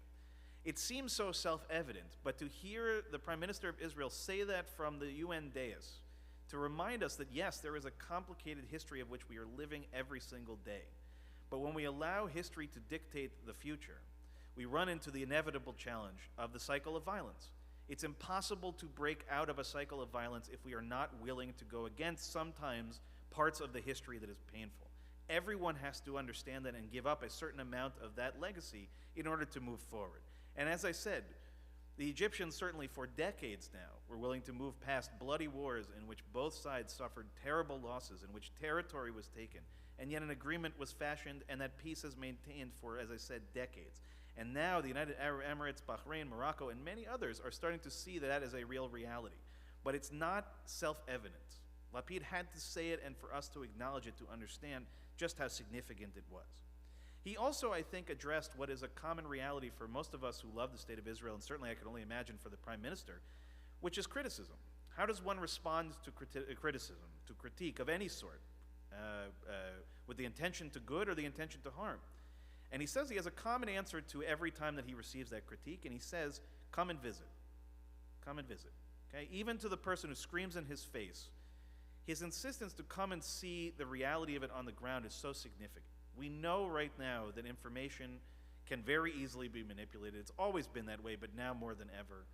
[SPEAKER 1] It seems so self-evident, but to hear the Prime Minister of Israel say that from the UN dais, to remind us that yes, there is a complicated history of which we are living every single day. But when we allow history to dictate the future, we run into the inevitable challenge of the cycle of violence. It's impossible to break out of a cycle of violence if we are not willing to go against sometimes parts of the history that is painful. Everyone has to understand that and give up a certain amount of that legacy in order to move forward. And as I said, the Egyptians certainly for decades now were willing to move past bloody wars in which both sides suffered terrible losses, in which territory was taken, and yet an agreement was fashioned and that peace has maintained for, as I said, decades. And now the United Arab Emirates, Bahrain, Morocco, and many others are starting to see that as a real reality. But it's not self-evident. Lapid had to say it and for us to acknowledge it to understand just how significant it was. He also, I think, addressed what is a common reality for most of us who love the State of Israel, and certainly I can only imagine for the Prime Minister, which is criticism. How does one respond to criticism, to critique of any sort, with the intention to good or the intention to harm? And he says he has a common answer to every time that he receives that critique, and he says, come and visit. Come and visit. Okay? Even to the person who screams in his face, his insistence to come and see the reality of it on the ground is so significant. We know right now that information can very easily be manipulated. It's always been that way, but now more than ever.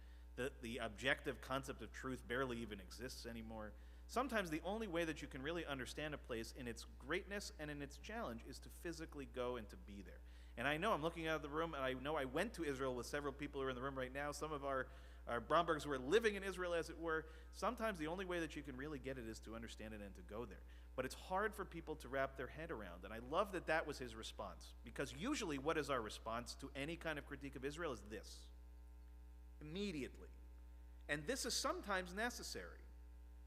[SPEAKER 1] The objective concept of truth barely even exists anymore. Sometimes the only way that you can really understand a place in its greatness and in its challenge is to physically go and to be there. And I know I'm looking out of the room, and I know I went to Israel with several people who are in the room right now, some of our Brombergs who are living in Israel, as it were. Sometimes the only way that you can really get it is to understand it and to go there. But it's hard for people to wrap their head around. And I love that that was his response. Because usually what is our response to any kind of critique of Israel is this. Immediately. And this is sometimes necessary.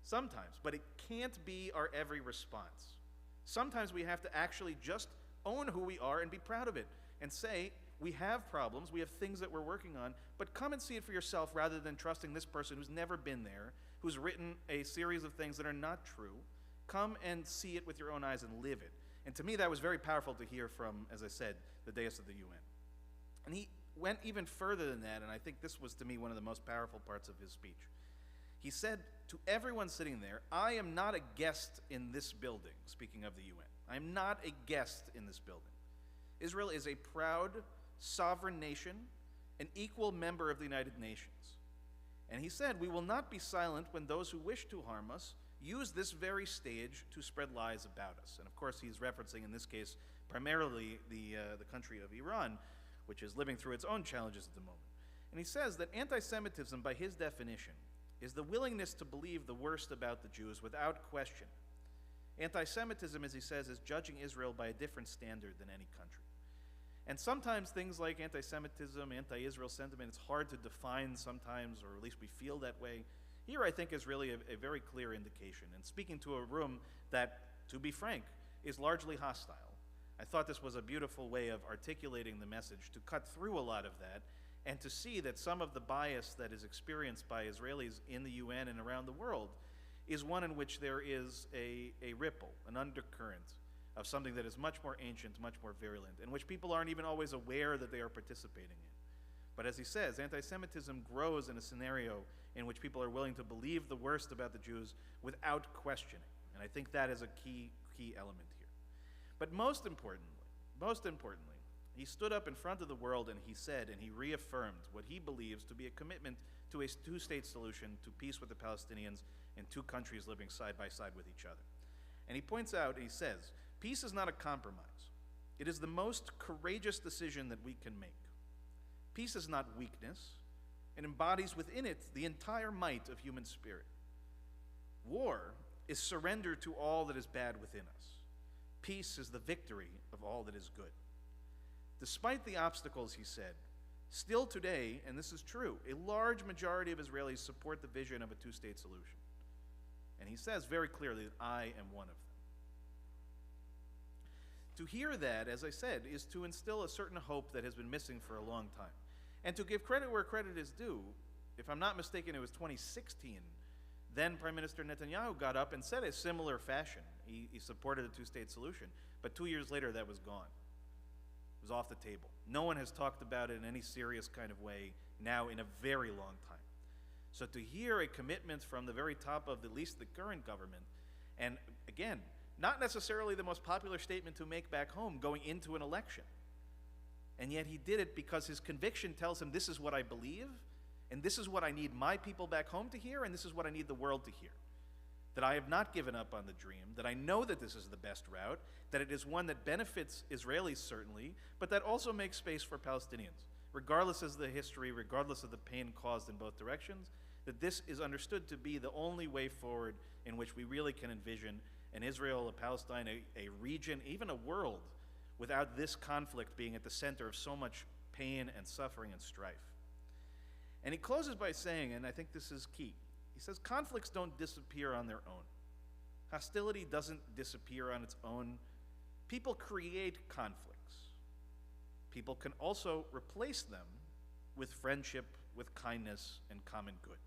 [SPEAKER 1] Sometimes. But it can't be our every response. Sometimes we have to actually just own who we are and be proud of it. And say, we have problems, we have things that we're working on, but come and see it for yourself rather than trusting this person who's never been there, who's written a series of things that are not true. Come and see it with your own eyes and live it. And to me, that was very powerful to hear from, as I said, the dais of the UN. And he went even further than that, and I think this was, to me, one of the most powerful parts of his speech. He said to everyone sitting there, I am not a guest in this building, speaking of the UN. I am not a guest in this building. Israel is a proud, sovereign nation, an equal member of the United Nations. And he said, we will not be silent when those who wish to harm us use this very stage to spread lies about us. And of course, he's referencing, in this case, primarily the country of Iran, which is living through its own challenges at the moment. And he says that anti-Semitism, by his definition, is the willingness to believe the worst about the Jews without question. Anti-Semitism, as he says, is judging Israel by a different standard than any country. And sometimes things like anti-Semitism, anti-Israel sentiment, it's hard to define sometimes, or at least we feel that way. Here, I think, is really a very clear indication. And speaking to a room that, to be frank, is largely hostile, I thought this was a beautiful way of articulating the message, to cut through a lot of that, and to see that some of the bias that is experienced by Israelis in the UN and around the world is one in which there is a ripple, an undercurrent of something that is much more ancient, much more virulent, in which people aren't even always aware that they are participating in. But as he says, anti-Semitism grows in a scenario in which people are willing to believe the worst about the Jews without questioning. And I think that is a key element here. But most importantly, he stood up in front of the world and he said, and he reaffirmed what he believes to be a commitment to a two-state solution, to peace with the Palestinians, in two countries living side by side with each other. And he points out, he says, peace is not a compromise. It is the most courageous decision that we can make. Peace is not weakness. It embodies within it the entire might of human spirit. War is surrender to all that is bad within us. Peace is the victory of all that is good. Despite the obstacles, he said, still today, and this is true, a large majority of Israelis support the vision of a two-state solution. And he says very clearly that I am one of them. To hear that, as I said, is to instill a certain hope that has been missing for a long time. And to give credit where credit is due, if I'm not mistaken, it was 2016, then Prime Minister Netanyahu got up and said a similar fashion. He supported a two-state solution, but 2 years later that was gone. It was off the table. No one has talked about it in any serious kind of way now in a very long time. So to hear a commitment from the very top of at least the current government, and again, not necessarily the most popular statement to make back home going into an election, and yet he did it because his conviction tells him this is what I believe, and this is what I need my people back home to hear, and this is what I need the world to hear. That I have not given up on the dream, that I know that this is the best route, that it is one that benefits Israelis certainly, but that also makes space for Palestinians, regardless of the history, regardless of the pain caused in both directions, that this is understood to be the only way forward in which we really can envision an Israel, a Palestine, a region, even a world, without this conflict being at the center of so much pain and suffering and strife. And he closes by saying, and I think this is key, he says, conflicts don't disappear on their own. Hostility doesn't disappear on its own. People create conflicts. People can also replace them with friendship, with kindness, and common good.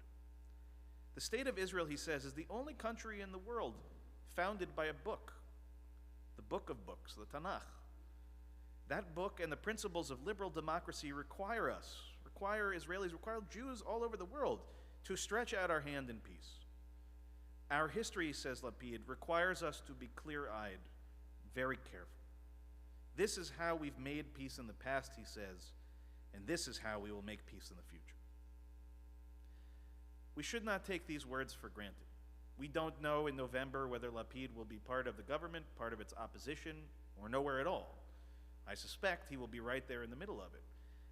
[SPEAKER 1] The state of Israel, he says, is the only country in the world founded by a book, the book of books, the Tanakh. That book and the principles of liberal democracy require us, require Israelis, require Jews all over the world to stretch out our hand in peace. Our history, says Lapid, requires us to be clear-eyed, very careful. This is how we've made peace in the past, he says, and this is how we will make peace in the future. We should not take these words for granted. We don't know in November whether Lapid will be part of the government, part of its opposition, or nowhere at all. I suspect he will be right there in the middle of it.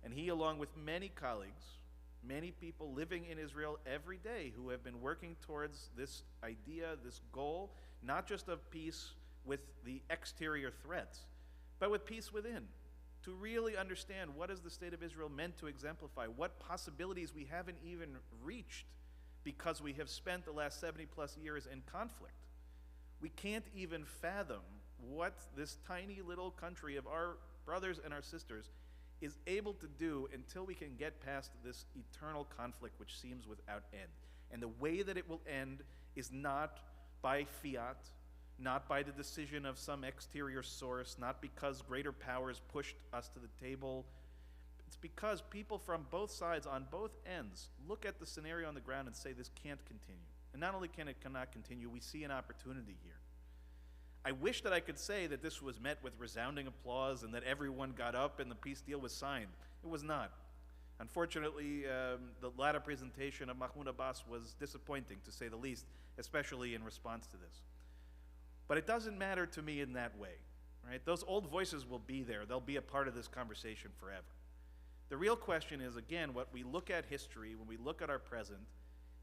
[SPEAKER 1] And he, along with many colleagues, many people living in Israel every day who have been working towards this idea, this goal, not just of peace with the exterior threats, but with peace within, to really understand what is the state of Israel meant to exemplify, what possibilities we haven't even reached because we have spent the last 70 plus years in conflict. We can't even fathom what this tiny little country of our brothers and our sisters is able to do until we can get past this eternal conflict which seems without end. And the way that it will end is not by fiat, not by the decision of some exterior source, not because greater powers pushed us to the table. It's because people from both sides, on both ends, look at the scenario on the ground and say this can't continue. And not only cannot continue, we see an opportunity here. I wish that I could say that this was met with resounding applause and that everyone got up and the peace deal was signed. It was not. Unfortunately, the latter presentation of Mahmoud Abbas was disappointing, to say the least, especially in response to this. But it doesn't matter to me in that way, right? Those old voices will be there. They'll be a part of this conversation forever. The real question is, again, what we look at history, when we look at our present,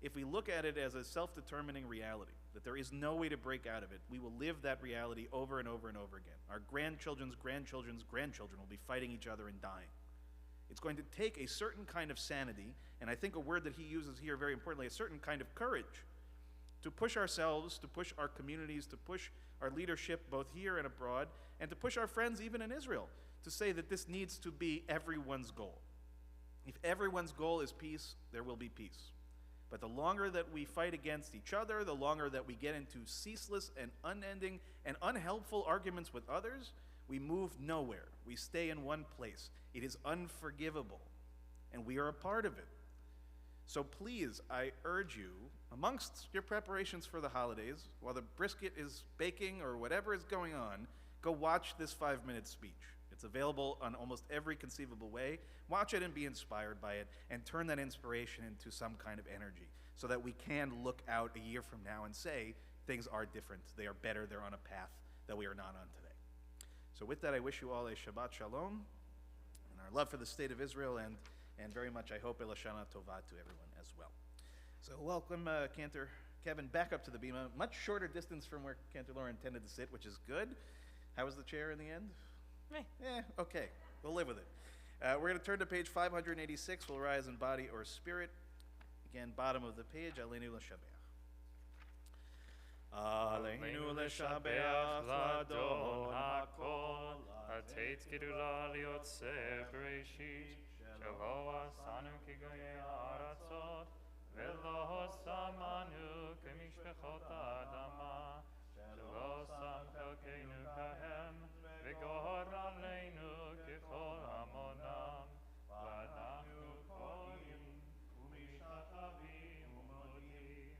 [SPEAKER 1] if we look at it as a self-determining reality, that there is no way to break out of it, we will live that reality over and over and over again. Our grandchildren's grandchildren's grandchildren will be fighting each other and dying. It's going to take a certain kind of sanity, and I think a word that he uses here very importantly, a certain kind of courage, to push ourselves, to push our communities, to push our leadership both here and abroad, and to push our friends even in Israel, to say that this needs to be everyone's goal. If everyone's goal is peace, there will be peace. But the longer that we fight against each other, the longer that we get into ceaseless and unending and unhelpful arguments with others, we move nowhere. We stay in one place. It is unforgivable, and we are a part of it. So please, I urge you, amongst your preparations for the holidays, while the brisket is baking or whatever is going on, go watch this 5-minute speech. It's available on almost every conceivable way. Watch it and be inspired by it, and turn that inspiration into some kind of energy. so that we can look out a year from now and say things are different, they are better, they're on a path that we are not on today. So with that, I wish you all a Shabbat Shalom, and our love for the state of Israel, and very much, I hope, a Lashana Tova to everyone as well. So welcome, Cantor Kevin, back up to the bima. Much shorter distance from where Cantor Laura intended to sit, which is good. How was the chair in the end? Okay, we'll live with it. We're going to turn to page 586. We'll rise in body or spirit. Again, bottom of the page, Aleinu L'Shabeach. Aleinu L'Shabeach L'Adon HaKol,
[SPEAKER 3] Ateit Gedula Liotze Bereshit, Shelo Asanu Kigoye Aratzot, Velo Samanu Kemishpechot Adama, Shelo Sam Chelkeinu Kahem, Vigor Aleinu Kichol Amonam, V'anachnu Kolim, Umishatavim Umodim,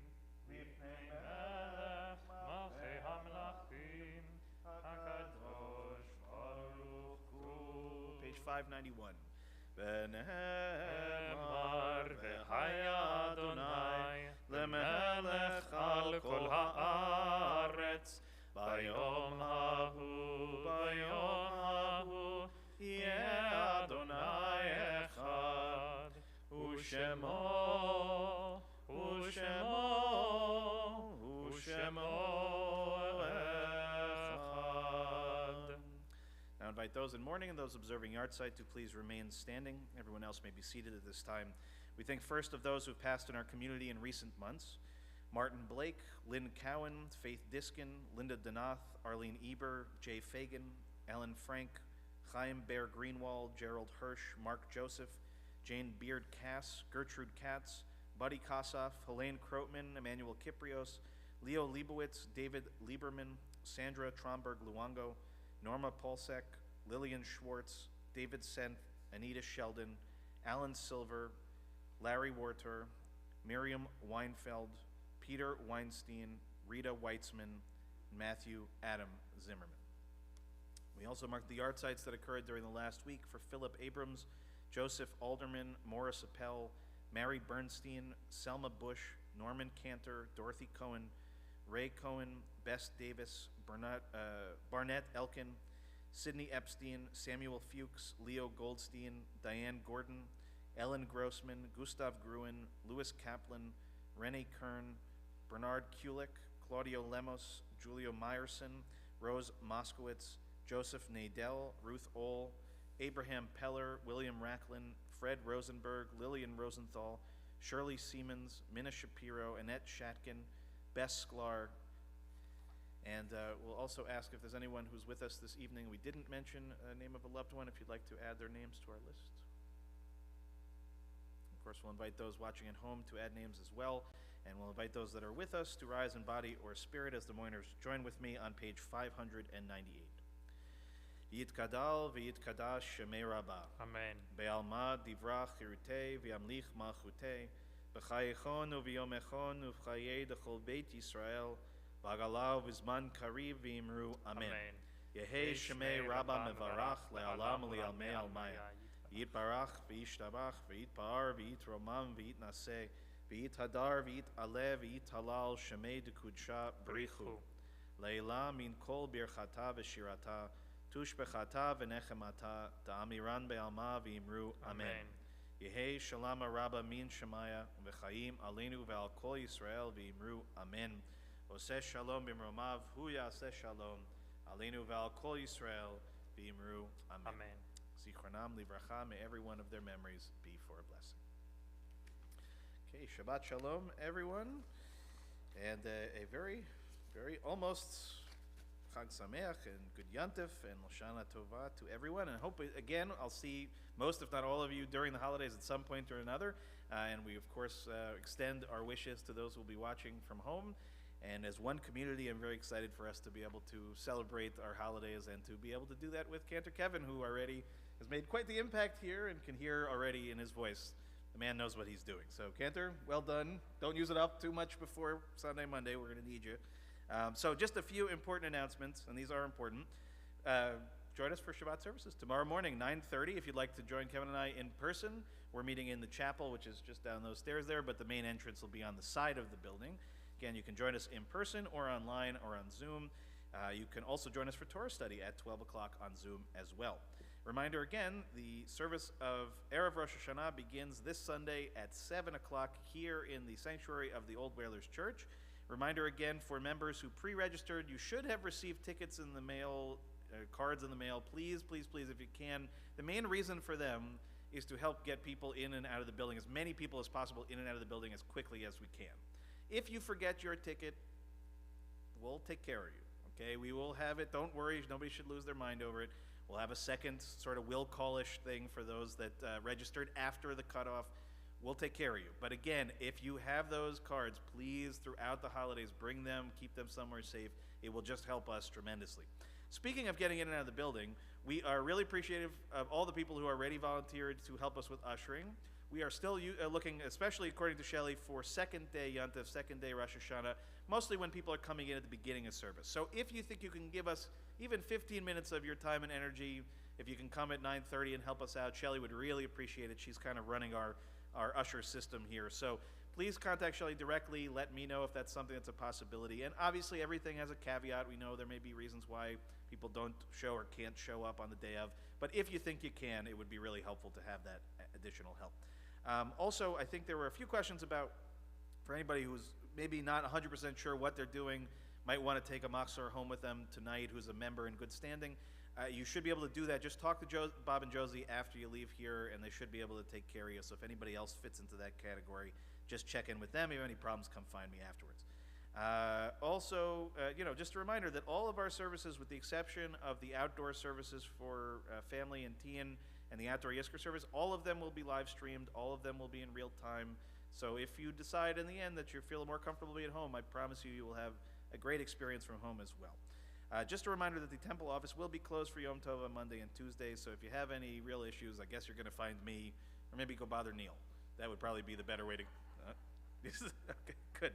[SPEAKER 3] Lifnei Melech Malchei HaMelachim, HaKadosh Baruch Hu.
[SPEAKER 1] Page 591.
[SPEAKER 3] Emar v'chaya Adonai lemelech al kol haaretz bayom hahu yeh Adonai echad u'shemo echad.
[SPEAKER 1] Now invite those in mourning and those observing yahrzeit to please remain standing. Everyone else may be seated at this time. We think first of those who have passed in our community in recent months: Martin Blake, Lynn Cowan, Faith Diskin, Linda Donath, Arlene Eber, Jay Fagan, Ellen Frank, Chaim Bear Greenwald, Gerald Hirsch, Mark Joseph, Jane Beard Cass, Gertrude Katz, Buddy Kossoff, Helene Krotman, Emmanuel Kiprios, Leo Leibowitz, David Lieberman, Sandra Tromberg Luongo, Norma Polsek, Lillian Schwartz, David Senth, Anita Sheldon, Alan Silver, Larry Warter, Miriam Weinfeld, Peter Weinstein, Rita Weitzman, Matthew Adam Zimmerman. We also marked the yahrzeits that occurred during the last week for Philip Abrams, Joseph Alderman, Morris Appel, Mary Bernstein, Selma Bush, Norman Cantor, Dorothy Cohen, Ray Cohen, Bess Davis, Barnett Elkin, Sidney Epstein, Samuel Fuchs, Leo Goldstein, Diane Gordon, Ellen Grossman, Gustav Gruen, Louis Kaplan, Renee Kern, Bernard Kulik, Claudio Lemos, Julio Meyerson, Rose Moskowitz, Joseph Nadell, Ruth Ohl, Abraham Peller, William Racklin, Fred Rosenberg, Lillian Rosenthal, Shirley Siemens, Minna Shapiro, Annette Shatkin, Bess Sklar. And we'll also ask if there's anyone who's with us this evening we didn't mention a name of a loved one, if you'd like to add their names to our list. Of course, we'll invite those watching at home to add names as well, and we'll invite those that are with us to rise in body or spirit as the mourners join with me on page 598. Yitkadal v'yitkadash shemei Rabbah.
[SPEAKER 3] Amen.
[SPEAKER 1] Be'alma divrach chirutei v'yamlich malchutei b'chayechon u'v'yomechon u'v'chayei d'chol beit Yisrael v'agalav v'zman kariv v'imru Amen. Yehei shemei Rabbah mevarach le'alam u'li'almei almaya. Yitbarach v'yishtabach v'yitpa'ar v'yitromam v'yitnaseh v'yithadar v'yit'aleh v'yithalal shemei d'kudsha b'richu le'ila min kol birchata v'shirata tushbechata v'nechemata ta'amiran be'alma v'imru Amen. Yehei shalama rabba min shemaya v'chaim aleinu ve'al kol Yisrael v'imru Amen. Oseh shalom b'mromav hu yaseh shalom aleinu ve'al kol Yisrael v'imru Amen. Zichronam livracha, may every one of their memories be for a blessing. Okay, Shabbat Shalom, everyone, and a very, very almost Chag Sameach and Good Yantif and Lashana Tova to everyone. And I hope, again, I'll see most, if not all of you, during the holidays at some point or another. And we, of course, extend our wishes to those who will be watching from home. And as one community, I'm very excited for us to be able to celebrate our holidays and to be able to do that with Cantor Kevin, who already has made quite the impact here and can hear already in his voice. The man knows what he's doing. So, Cantor, well done. Don't use it up too much before Sunday, Monday. We're going to need you. So just a few important announcements, and these are important. Join us for Shabbat services tomorrow morning, 9:30. If you'd like to join Kevin and I in person, We're meeting in the chapel, which is just down those stairs there, but the main entrance will be on the side of the building. Again, you can join us in person or online or on Zoom. You can also join us for Torah study at 12 o'clock on Zoom as well. Reminder again, the service of Erev Rosh Hashanah begins this Sunday at 7 o'clock here in the sanctuary of the Old Whalers Church. Reminder again, for members who pre-registered, you should have received tickets in the mail, cards in the mail. Please, please, please, if you can. The main reason for them is to help get people in and out of the building, as many people as possible in and out of the building as quickly as we can. If you forget your ticket, we'll take care of you, okay? We will have it. Don't worry. Nobody should lose their mind over it. We'll have a second sort of will call-ish thing for those that registered after the cutoff. We'll take care of you. But again, if you have those cards, please, throughout the holidays, bring them, keep them somewhere safe. It will just help us tremendously. Speaking of getting in and out of the building, we are really appreciative of all the people who already volunteered to help us with ushering. We are still looking, especially according to Shelley, for second day Yontif, second day Rosh Hashanah, mostly when people are coming in at the beginning of service. So if you think you can give us even 15 minutes of your time and energy, if you can come at 9:30 and help us out, Shelley would really appreciate it. She's kind of running our usher system here. So please contact Shelley directly. Let me know if that's something that's a possibility. And obviously everything has a caveat. We know there may be reasons why people don't show or can't show up on the day of. But if you think you can, it would be really helpful to have that additional help. Also, I think there were a few questions about, for anybody who's maybe not 100% sure what they're doing, might want to take a machzor home with them tonight who's a member in good standing. You should be able to do that. Just talk to Bob and Josie after you leave here, and they should be able to take care of you. So if anybody else fits into that category, just check in with them. If you have any problems, come find me afterwards. Also, just a reminder that all of our services, with the exception of the outdoor services for family and teen and the outdoor Yizkor service, all of them will be live streamed. All of them will be in real time. So if you decide in the end that you feel more comfortable being at home, I promise you will have a great experience from home as well. Just a reminder that the temple office will be closed for Yom Tov on Monday and Tuesday, so if you have any real issues, I guess you're going to find me, or maybe go bother Neil. That would probably be the better way to... okay, good.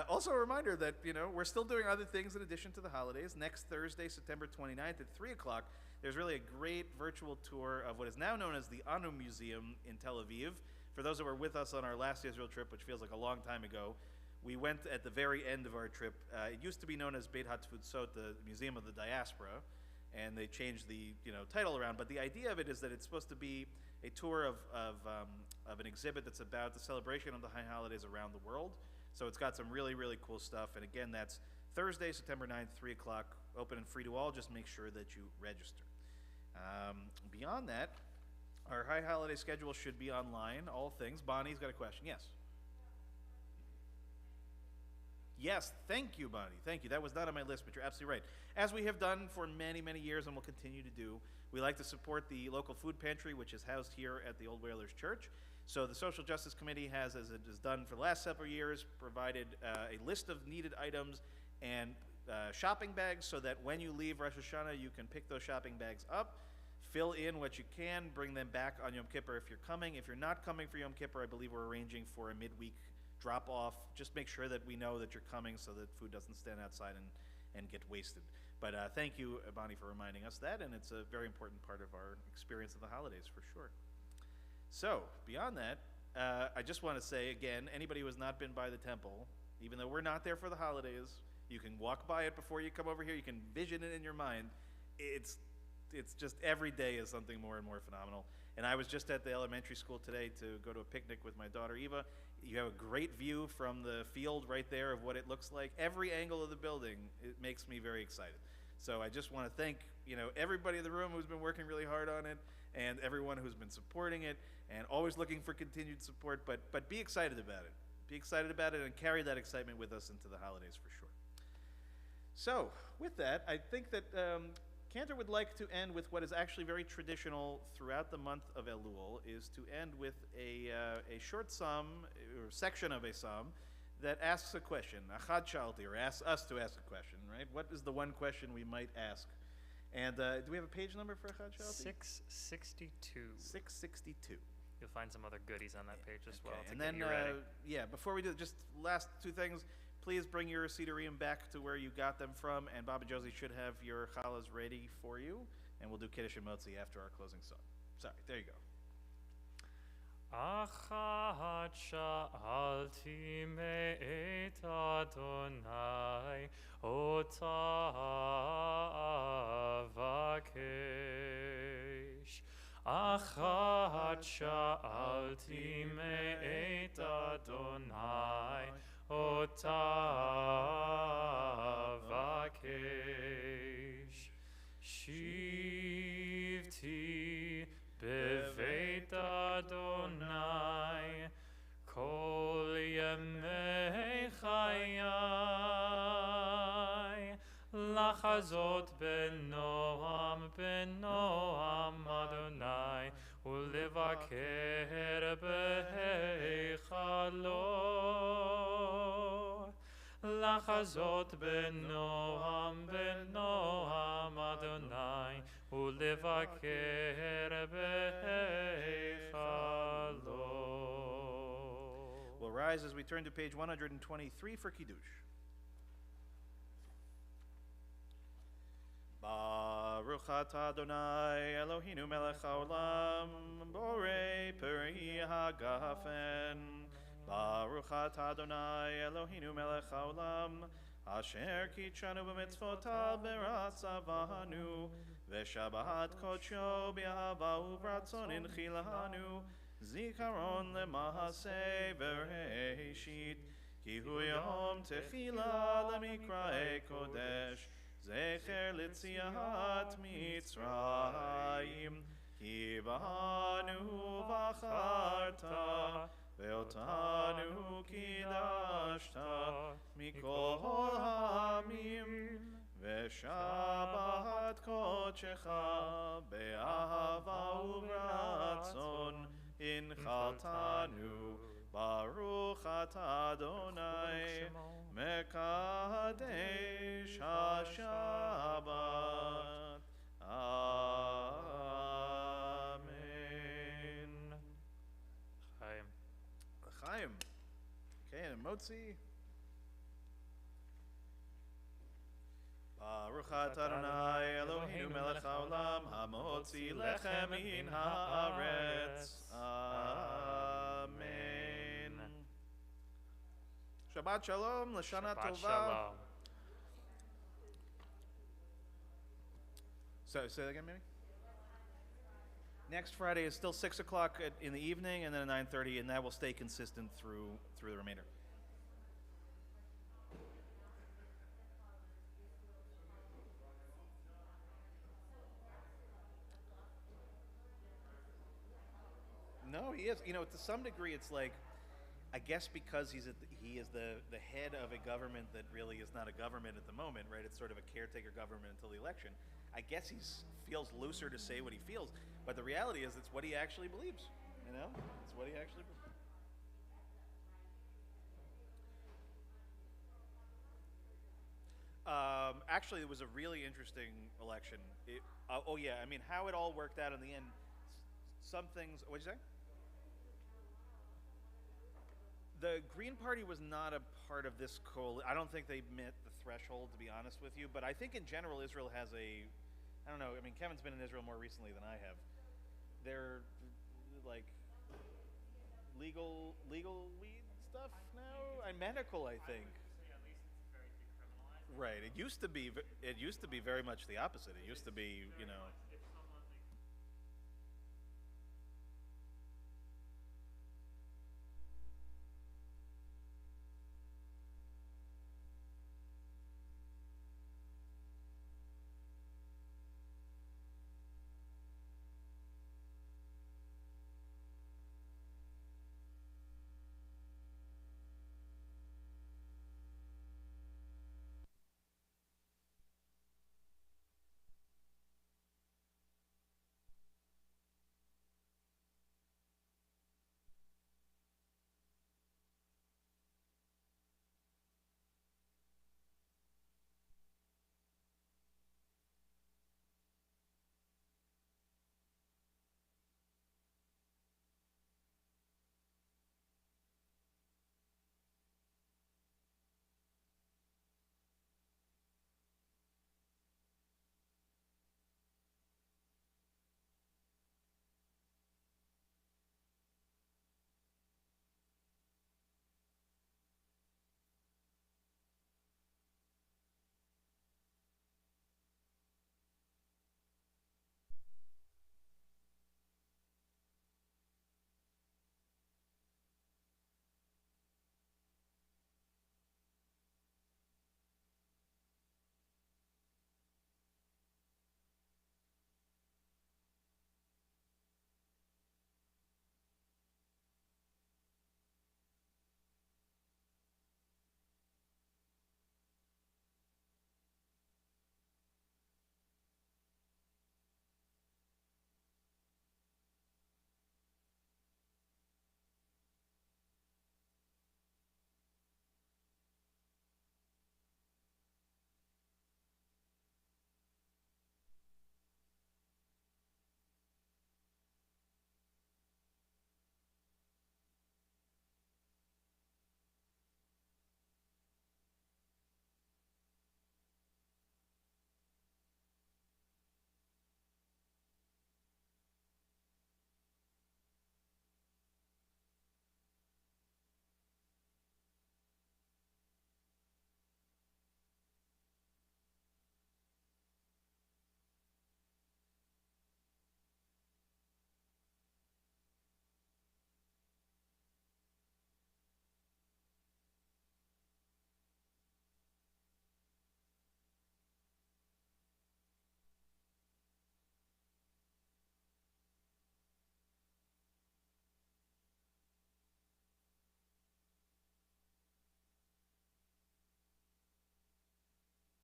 [SPEAKER 1] Also a reminder that, we're still doing other things in addition to the holidays. Next Thursday, September 29th at 3 o'clock, there's really a great virtual tour of what is now known as the Annu Museum in Tel Aviv. For those that were with us on our last Israel trip, which feels like a long time ago, we went at the very end of our trip. It used to be known as Beit HaTfutzot, the Museum of the Diaspora, and they changed the title around. But the idea of it is that it's supposed to be a tour of an exhibit that's about the celebration of the high holidays around the world. So it's got some really, really cool stuff. And again, that's Thursday, September 9th, 3 o'clock, open and free to all. Just make sure that you register. Beyond that, our high holiday schedule should be online, all things. Bonnie's got a question. Yes? Yes, thank you, Bonnie. Thank you. That was not on my list, but you're absolutely right. As we have done for many, many years and will continue to do, we like to support the local food pantry, which is housed here at the Old Whalers Church. So the Social Justice Committee has, as it has done for the last several years, provided a list of needed items and shopping bags so that when you leave Rosh Hashanah, you can pick those shopping bags up, fill in what you can, bring them back on Yom Kippur if you're coming. If you're not coming for Yom Kippur, I believe we're arranging for a midweek drop-off. Just make sure that we know that you're coming so that food doesn't stand outside and get wasted. But thank you, Bonnie, for reminding us that, and it's a very important part of our experience of the holidays for sure. So, beyond that, I just want to say again, anybody who has not been by the temple, even though we're not there for the holidays, you can walk by it before you come over here, you can vision it in your mind. It's just every day is something more and more phenomenal. And I was just at the elementary school today to go to a picnic with my daughter Eva. You have a great view from the field right there of what it looks like. Every angle of the building, it makes me very excited. So I just want to thank everybody in the room who's been working really hard on it, and everyone who's been supporting it, and always looking for continued support. But be excited about it. Be excited about it and carry that excitement with us into the holidays for sure. So with that, I think that Cantor would like to end with what is actually very traditional throughout the month of Elul, is to end with a short psalm, or section of a psalm, that asks a question, Achad Shalti, or asks us to ask a question, right? What is the one question we might ask? And do we have a page number for Achad Shalti?
[SPEAKER 2] 662.
[SPEAKER 1] 662.
[SPEAKER 2] You'll find some other goodies on that page as well.
[SPEAKER 1] And then, before we do, just last two things. Please bring your Sidurim back to where you got them from, and Bob and Josie should have your challahs ready for you, and we'll do Kiddush and Motzi after our closing song. Sorry, there you go.
[SPEAKER 2] אחת שאלתי מאת אדוני, אותה אבקש. אחת שאלתי מאת אדוני, אותה אבקש. שבתי בבית אדוני כל ימי חיי, לחזות בנועם בנועם אדוני, ולבקר בהיכלו. לחזות בנועם בנועם אדוני, ולבקר בהיכלו.
[SPEAKER 1] We'll rise as we turn to page 123 for Kiddush. Baruch atah Adonai Eloheinu melech haolam, borei peri hagafen. Baruch atah Adonai Eloheinu melech haolam, asher kitshanu b'mitzvotav b'ratzavanu, v'shabbat kodsho b'ahava u'vratzon inchilanu, zikaron lemahaseh v'reishit, ki hu yom techila lemikra'e kodesh, zecher litziat Mitzrayim, ki banu v'acharta, ve'otanu kidashta, mikol ha'amim, ve'shabbat kodshecha, be'ahava u'vratzon, inchaltanu, Baruch atah Adonai, Mekadesh HaShabbat. Amen.
[SPEAKER 2] Chaim.
[SPEAKER 1] Chaim. Okay, and Motzi. Baruch atah Adonai Eloheinu melech haolam, hamotzi lechem min haaretz. Amen. Shabbat Shalom, Lashana
[SPEAKER 2] Shabbat
[SPEAKER 1] Tova.
[SPEAKER 2] Shalom.
[SPEAKER 1] So, say that again, maybe? Next Friday is still 6 o'clock in the evening, and then at 9:30, and that will stay consistent through the remainder. No, he is. You know, to some degree, it's like, I guess because he is the head of a government that really is not a government at the moment, right? It's sort of a caretaker government until the election. I guess he feels looser to say what he feels, but the reality is it's what he actually believes. You know, it's what he actually believes. Actually, it was a really interesting election. Oh yeah, I mean, how it all worked out in the end. Some things. What'd you say? The Green Party was not a part of this coalition. I don't think they met the threshold, to be honest with you. But I think in general, Israel has I don't know. I mean, Kevin's been in Israel more recently than I have. They're like legal weed stuff now, and medical, I think.
[SPEAKER 2] At least it's very decriminalized.
[SPEAKER 1] Right. It used to be very much the opposite. It used to be, you know.